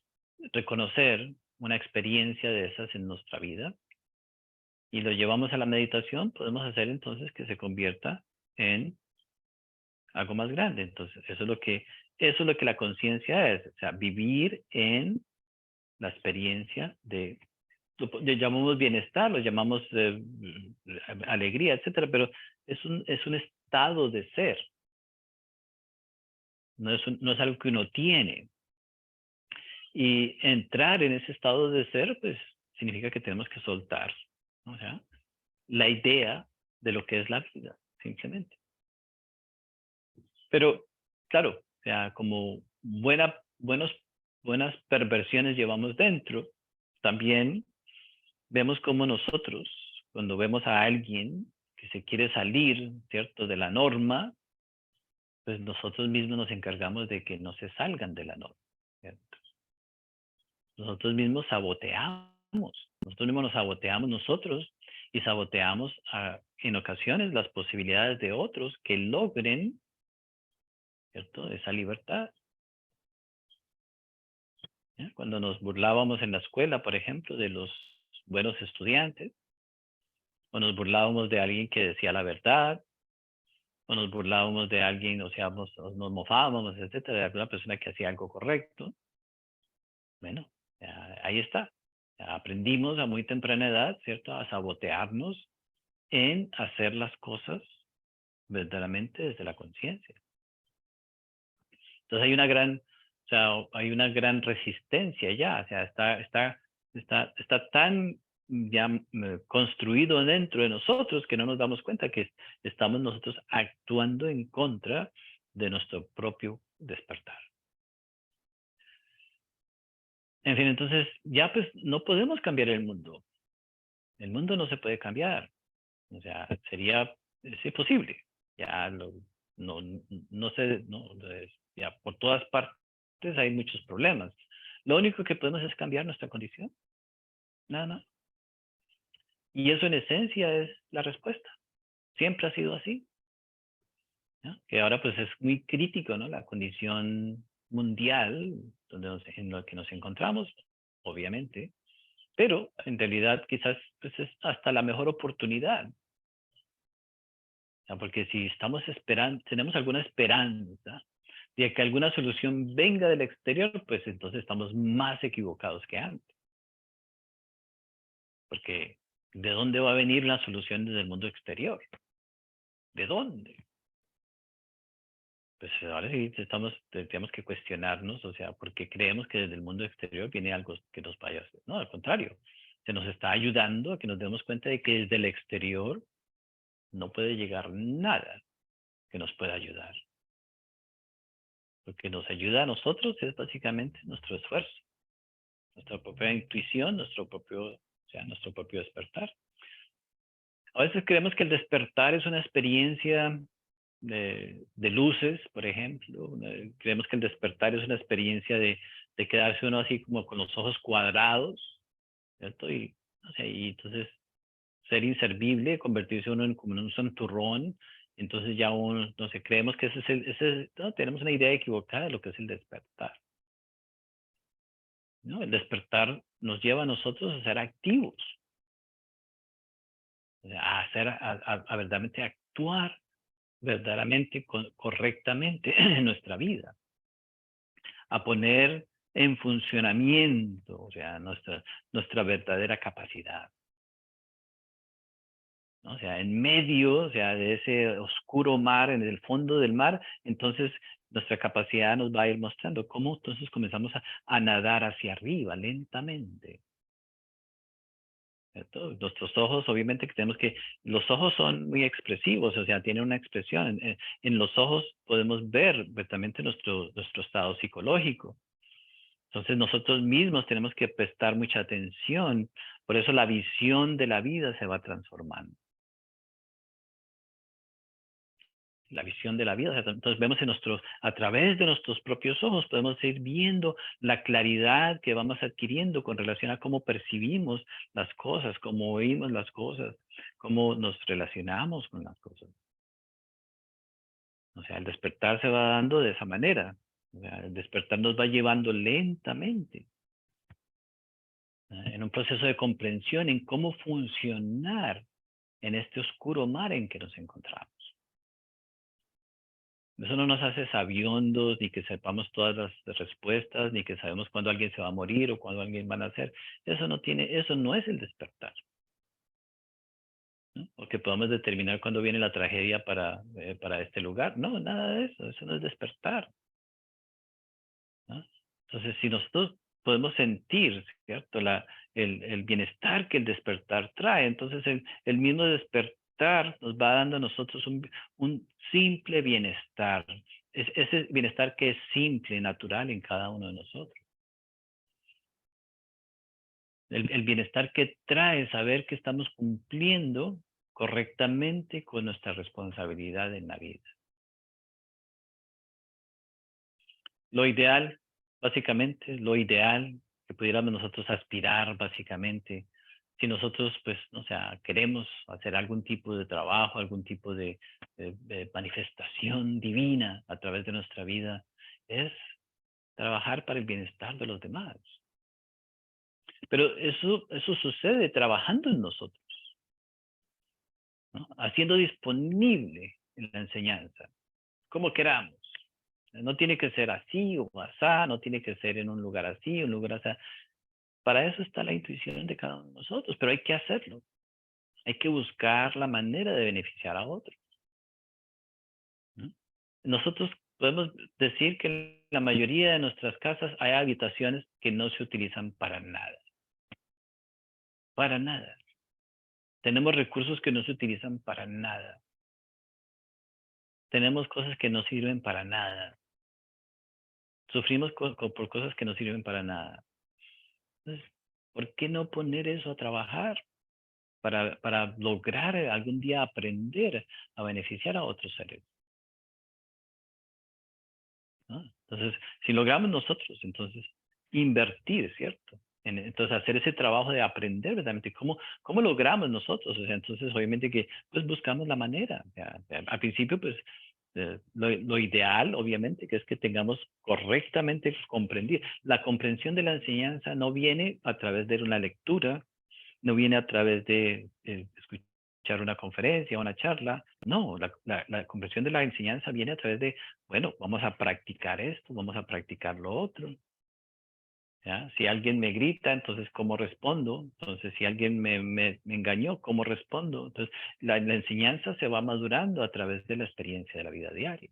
reconocer una experiencia de esas en nuestra vida y lo llevamos a la meditación, podemos hacer entonces que se convierta en algo más grande. Entonces, eso es lo que la conciencia es, o sea, vivir en la experiencia de, lo llamamos bienestar, lo llamamos alegría, etcétera, pero es un estado de ser, no es algo que uno tiene. Y entrar en ese estado de ser, pues, significa que tenemos que soltar, ¿no? O sea, la idea de lo que es la vida, simplemente. Pero, claro, o sea, como buenas perversiones llevamos dentro, también vemos como nosotros, cuando vemos a alguien que se quiere salir, ¿cierto?, de la norma, pues nosotros mismos nos encargamos de que no se salgan de la norma, ¿cierto? Nosotros mismos saboteamos, nosotros mismos nos saboteamos nosotros y saboteamos en ocasiones las posibilidades de otros que logren, ¿cierto?, esa libertad. ¿Ya? Cuando nos burlábamos en la escuela, por ejemplo, de los buenos estudiantes, o nos burlábamos de alguien que decía la verdad, o nos burlábamos de alguien, o sea, nos mofábamos, etcétera, de alguna persona que hacía algo correcto. Bueno, ahí está. Aprendimos a muy temprana edad, ¿cierto?, a sabotearnos en hacer las cosas verdaderamente desde la conciencia. Entonces hay una gran resistencia ya, o sea, está tan ya construido dentro de nosotros que no nos damos cuenta que estamos nosotros actuando en contra de nuestro propio despertar. En fin, entonces ya pues no podemos cambiar el mundo. El mundo no se puede cambiar. O sea, es imposible. Ya no, no sé, no, ya por todas partes hay muchos problemas. Lo único que podemos es cambiar nuestra condición. Nada más. Y eso en esencia es la respuesta. Siempre ha sido así, ¿no? Que ahora pues es muy crítico, ¿no?, la condición mundial en la que nos encontramos, obviamente. Pero en realidad quizás pues es hasta la mejor oportunidad. Porque si estamos esperando, tenemos alguna esperanza de que alguna solución venga del exterior, pues entonces estamos más equivocados que antes. Porque ¿de dónde va a venir la solución desde el mundo exterior? ¿De dónde? Pues ahora sí tenemos que cuestionarnos, o sea, porque creemos que desde el mundo exterior viene algo que nos vaya a hacer. No, al contrario, se nos está ayudando a que nos demos cuenta de que desde el exterior no puede llegar nada que nos pueda ayudar. Lo que nos ayuda a nosotros es básicamente nuestro esfuerzo, nuestra propia intuición, nuestro propio despertar. A veces creemos que el despertar es una experiencia de luces, por ejemplo. Creemos que el despertar es una experiencia de quedarse uno así como con los ojos cuadrados, ¿cierto? Y, o sea, y entonces ser inservible, convertirse uno como en un santurrón. Entonces ya uno, no sé, creemos que no, tenemos una idea equivocada de lo que es el despertar, ¿no? El despertar nos lleva a nosotros a ser activos, a verdaderamente actuar verdaderamente correctamente en nuestra vida, a poner en funcionamiento, o sea, nuestra verdadera capacidad, ¿no? O sea, en medio, o sea, de ese oscuro mar, en el fondo del mar, entonces nuestra capacidad nos va a ir mostrando cómo entonces comenzamos a nadar hacia arriba lentamente. ¿cierto? Nuestros ojos, obviamente que tenemos que, los ojos son muy expresivos, o sea, tienen una expresión. En los ojos podemos ver verdaderamente nuestro estado psicológico. Entonces nosotros mismos tenemos que prestar mucha atención, por eso la visión de la vida se va transformando. La visión de la vida. Entonces vemos a través de nuestros propios ojos, podemos ir viendo la claridad que vamos adquiriendo con relación a cómo percibimos las cosas, cómo oímos las cosas, cómo nos relacionamos con las cosas. O sea, el despertar se va dando de esa manera. O sea, el despertar nos va llevando lentamente en un proceso de comprensión en cómo funcionar en este oscuro mar en que nos encontramos. Eso no nos hace sabiondos, ni que sepamos todas las respuestas, ni que sabemos cuándo alguien se va a morir o cuándo alguien va a nacer. Eso no es el despertar, ¿no? O que podamos determinar cuándo viene la tragedia para este lugar. No, nada de eso. Eso no es despertar, ¿no? Entonces, si nosotros podemos sentir, ¿cierto? El bienestar que el despertar trae, entonces el mismo despertar nos va dando a nosotros un simple bienestar. Ese bienestar que es simple, natural en cada uno de nosotros. El bienestar que trae saber que estamos cumpliendo correctamente con nuestra responsabilidad en la vida. Lo ideal, básicamente, lo ideal que pudiéramos nosotros aspirar, básicamente, si nosotros, pues, o sea, queremos hacer algún tipo de trabajo, algún tipo de manifestación divina a través de nuestra vida, es trabajar para el bienestar de los demás. Pero eso sucede trabajando en nosotros, ¿no? Haciendo disponible la enseñanza, como queramos. No tiene que ser así o asá, no tiene que ser en un lugar así, un lugar así. Para eso está la intuición de cada uno de nosotros, pero hay que hacerlo. Hay que buscar la manera de beneficiar a otros, ¿no? Nosotros podemos decir que en la mayoría de nuestras casas hay habitaciones que no se utilizan para nada. Para nada. Tenemos recursos que no se utilizan para nada. Tenemos cosas que no sirven para nada. Sufrimos por cosas que no sirven para nada. Entonces, ¿por qué no poner eso a trabajar para lograr algún día aprender a beneficiar a otros seres, ¿no? Entonces, si logramos nosotros, entonces, invertir, ¿cierto? Entonces, hacer ese trabajo de aprender verdaderamente cómo logramos nosotros. O sea, entonces, obviamente que, pues, buscamos la manera. O sea, al principio, pues, lo ideal, obviamente, que es que tengamos correctamente comprendido. La comprensión de la enseñanza no viene a través de una lectura, no viene a través de escuchar una conferencia, una charla. No, la comprensión de la enseñanza viene a través de, bueno, vamos a practicar esto, vamos a practicar lo otro. ¿Ya? Si alguien me grita, entonces, ¿cómo respondo? Entonces, si alguien me engañó, ¿cómo respondo? Entonces, la enseñanza se va madurando a través de la experiencia de la vida diaria.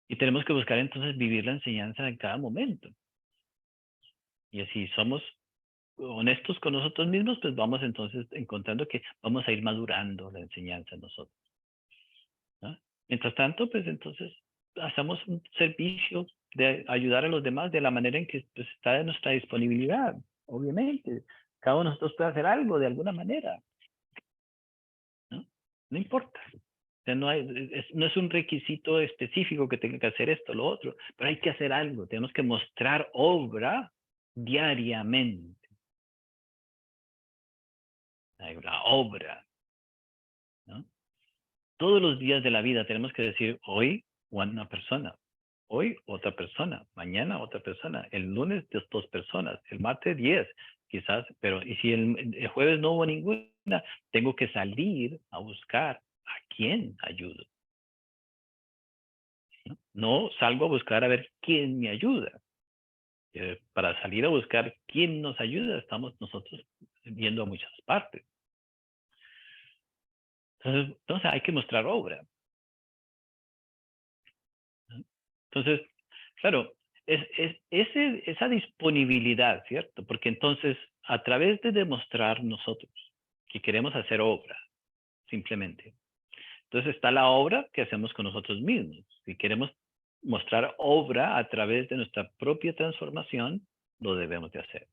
Y tenemos que buscar entonces vivir la enseñanza en cada momento. Y así somos honestos con nosotros mismos, pues vamos entonces encontrando que vamos a ir madurando la enseñanza en nosotros, ¿no? Mientras tanto, pues entonces hacemos un servicio de ayudar a los demás de la manera en que pues, está de nuestra disponibilidad, obviamente. Cada uno de nosotros puede hacer algo de alguna manera, ¿no? No importa. O sea, no es un requisito específico que tenga que hacer esto o lo otro, pero hay que hacer algo. Tenemos que mostrar obra diariamente. Hay una obra, ¿no? Todos los días de la vida tenemos que decir hoy una persona, hoy otra persona, mañana otra persona, el lunes 2 personas, el martes 10, quizás, pero y si el jueves no hubo ninguna, tengo que salir a buscar a quién ayudo, ¿no? No salgo a buscar a ver quién me ayuda. Para salir a buscar quién nos ayuda, estamos nosotros yendo a muchas partes. Entonces hay que mostrar obra, ¿no? Entonces, claro, esa disponibilidad, ¿cierto? Porque entonces a través de demostrar nosotros que queremos hacer obra, simplemente. Entonces está la obra que hacemos con nosotros mismos. Si queremos mostrar obra a través de nuestra propia transformación, lo debemos de hacer.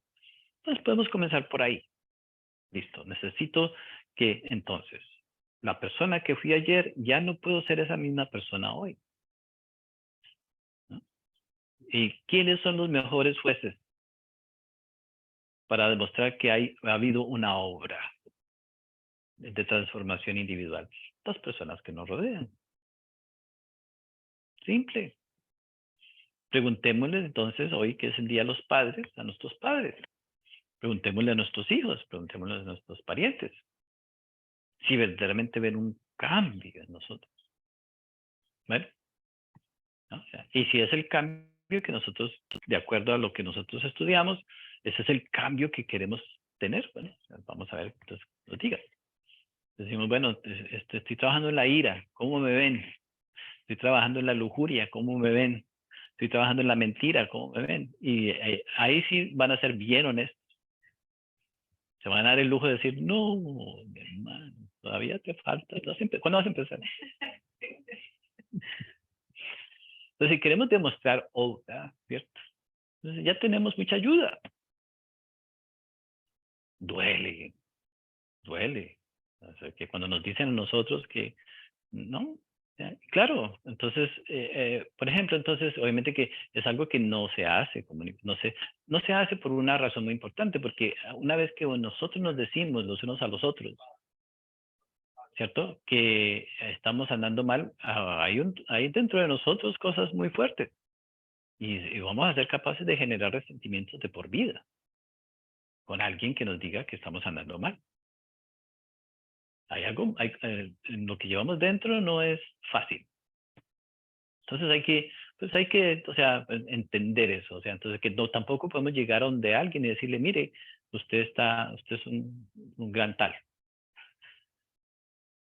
Entonces podemos comenzar por ahí. Listo, necesito que entonces la persona que fui ayer ya no puedo ser esa misma persona hoy. ¿No? ¿Y quiénes son los mejores jueces para demostrar que ha habido una obra de transformación individual? Las personas que nos rodean. Simple. Preguntémosle entonces hoy, que es el Día de los Padres, a nuestros padres. Preguntémosle a nuestros hijos, preguntémosle a nuestros parientes. Si verdaderamente ven un cambio en nosotros. ¿Vale? ¿No? O sea, y si es el cambio que nosotros, de acuerdo a lo que nosotros estudiamos, ese es el cambio que queremos tener. Bueno, vamos a ver, entonces, nos digan. Decimos, bueno, estoy trabajando en la ira, ¿cómo me ven? Estoy trabajando en la lujuria, ¿cómo me ven? Estoy trabajando en la mentira, ¿cómo me ven? Y ahí sí van a ser bien honestos. Se van a dar el lujo de decir, no, mi hermano, todavía te falta. ¿Cuándo vas a empezar? Entonces, si queremos demostrar obra, ¿cierto? Entonces ya tenemos mucha ayuda. Duele, duele. O sea, que cuando nos dicen a nosotros que no, claro, entonces, por ejemplo, entonces, obviamente que es algo que no se hace, no se hace por una razón muy importante, porque una vez que nosotros nos decimos los unos a los otros, ¿cierto? Que estamos andando mal, hay dentro de nosotros cosas muy fuertes y vamos a ser capaces de generar resentimientos de por vida con alguien que nos diga que estamos andando mal. Hay algo, lo que llevamos dentro no es fácil. Entonces hay que, o sea, entender eso. O sea, entonces que no, tampoco podemos llegar a donde alguien y decirle, mire, usted es un gran tal.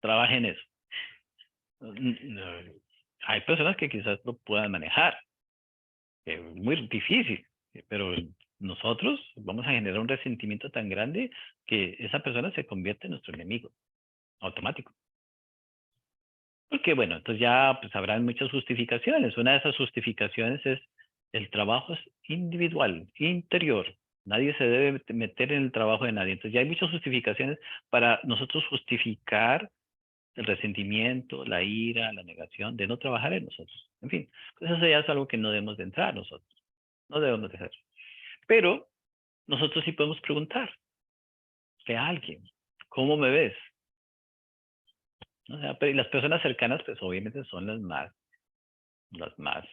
Trabaje en eso. Hay personas que quizás lo puedan manejar. Es muy difícil, pero nosotros vamos a generar un resentimiento tan grande que esa persona se convierte en nuestro enemigo automático. Porque bueno, entonces ya pues habrán muchas justificaciones. Una de esas justificaciones es el trabajo es individual, interior. Nadie se debe meter en el trabajo de nadie. Entonces ya hay muchas justificaciones para nosotros justificar el resentimiento, la ira, la negación de no trabajar en nosotros. En fin, pues eso ya es algo que no debemos de entrar nosotros. No debemos de hacer. Pero nosotros sí podemos preguntar a alguien, ¿cómo me ves? O sea, las personas cercanas, pues obviamente son las más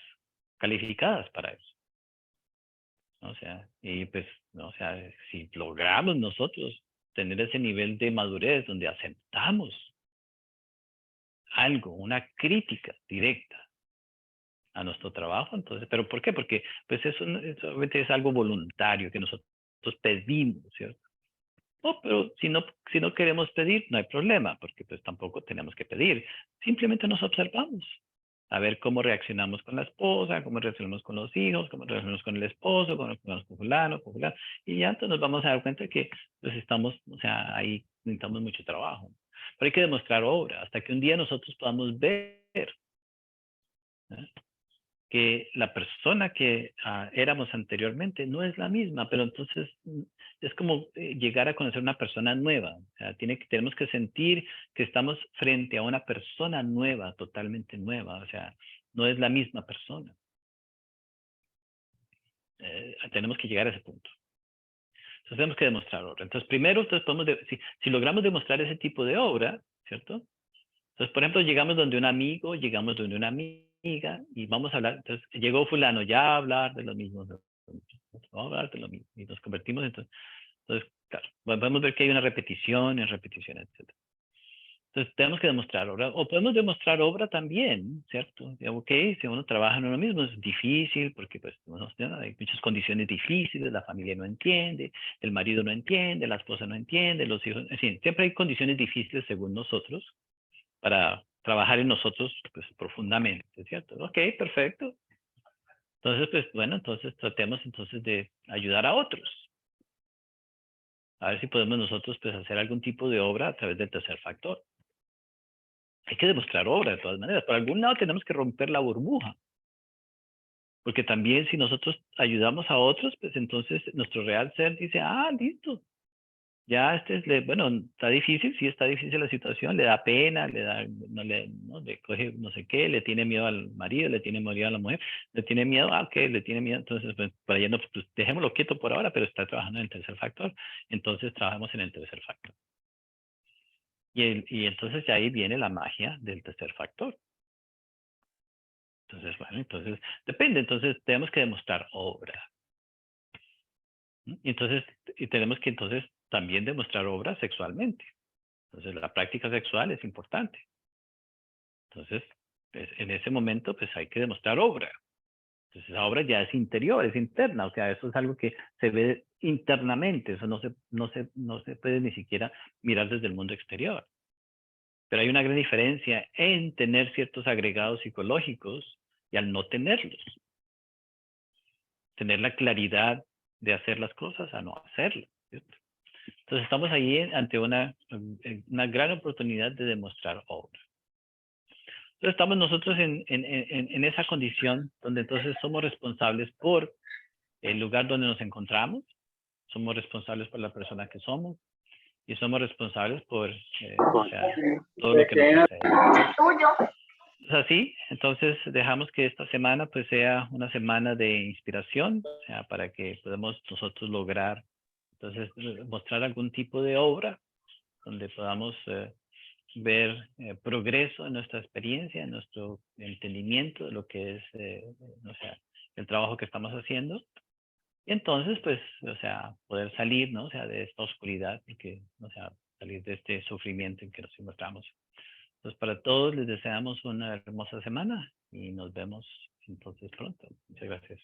calificadas para eso. O sea, y pues, o sea, si logramos nosotros tener ese nivel de madurez donde aceptamos algo, una crítica directa a nuestro trabajo, entonces, ¿pero por qué? Porque pues eso obviamente es algo voluntario que nosotros pedimos, ¿cierto? No, pero si no queremos pedir, no hay problema, porque pues tampoco tenemos que pedir. Simplemente nos observamos. A ver cómo reaccionamos con la esposa, cómo reaccionamos con los hijos, cómo reaccionamos con el esposo, cómo reaccionamos con fulano. Y ya entonces nos vamos a dar cuenta que pues estamos, o sea, ahí necesitamos mucho trabajo. Pero hay que demostrar obra, hasta que un día nosotros podamos ver, ¿eh? Que la persona que éramos anteriormente no es la misma, pero entonces es como llegar a conocer una persona nueva. O sea, tenemos que sentir que estamos frente a una persona nueva, totalmente nueva. O sea, no es la misma persona. Tenemos que llegar a ese punto. Entonces tenemos que demostrar obra. Entonces primero, entonces podemos si logramos demostrar ese tipo de obra, ¿cierto? Entonces, por ejemplo, llegamos donde un amigo, llegamos donde una amiga y vamos a hablar. Entonces, llegó fulano ya a hablar de lo mismo. Vamos a hablar de lo mismo y nos convertimos entonces, claro, podemos ver que hay una repetición, etc. Entonces, tenemos que demostrar obra, o podemos demostrar obra también, ¿cierto? Ok, si uno trabaja en uno mismo es difícil porque pues hay muchas condiciones difíciles, la familia no entiende, el marido no entiende, la esposa no entiende, los hijos, en fin, siempre hay condiciones difíciles según nosotros para trabajar en nosotros pues, profundamente, ¿cierto? Ok, perfecto. Entonces, pues bueno, entonces tratemos entonces de ayudar a otros. A ver si podemos nosotros pues hacer algún tipo de obra a través del tercer factor. Hay que demostrar obra de todas maneras. Por algún lado tenemos que romper la burbuja. Porque también si nosotros ayudamos a otros, pues entonces nuestro real ser dice, ah, listo. Ya bueno, está difícil, sí está difícil la situación, le da pena, le coge no sé qué, le tiene miedo al marido, le tiene miedo a la mujer, le tiene miedo, ok, le tiene miedo, entonces pues, por allá no, pues, dejémoslo quieto por ahora, pero está trabajando en el tercer factor, entonces trabajamos en el tercer factor. Y entonces ya ahí viene la magia del tercer factor. Entonces, bueno, entonces, depende, entonces tenemos que demostrar obra. Y entonces, y tenemos que entonces también demostrar obra sexualmente. Entonces, la práctica sexual es importante. Entonces, pues, en ese momento, pues hay que demostrar obra. Entonces, esa obra ya es interior, es interna, o sea, eso es algo que se ve internamente, eso no se puede ni siquiera mirar desde el mundo exterior. Pero hay una gran diferencia en tener ciertos agregados psicológicos y al no tenerlos. Tener la claridad de hacer las cosas a no hacerlo. ¿Cierto? Entonces estamos ahí ante una gran oportunidad de demostrar obra. Entonces estamos nosotros en esa condición donde entonces somos responsables por el lugar donde nos encontramos, somos responsables por la persona que somos y somos responsables por o sea, todo lo que nos sucede. Es así, entonces dejamos que esta semana pues sea una semana de inspiración, o sea, para que podamos nosotros lograr entonces mostrar algún tipo de obra donde podamos ver progreso en nuestra experiencia, en nuestro entendimiento de lo que es o sea, el trabajo que estamos haciendo. Y entonces, pues, o sea, poder salir, ¿no? O sea, de esta oscuridad, porque, o sea, salir de este sufrimiento en que nos encontramos. Entonces, para todos les deseamos una hermosa semana y nos vemos entonces pronto. Muchas gracias.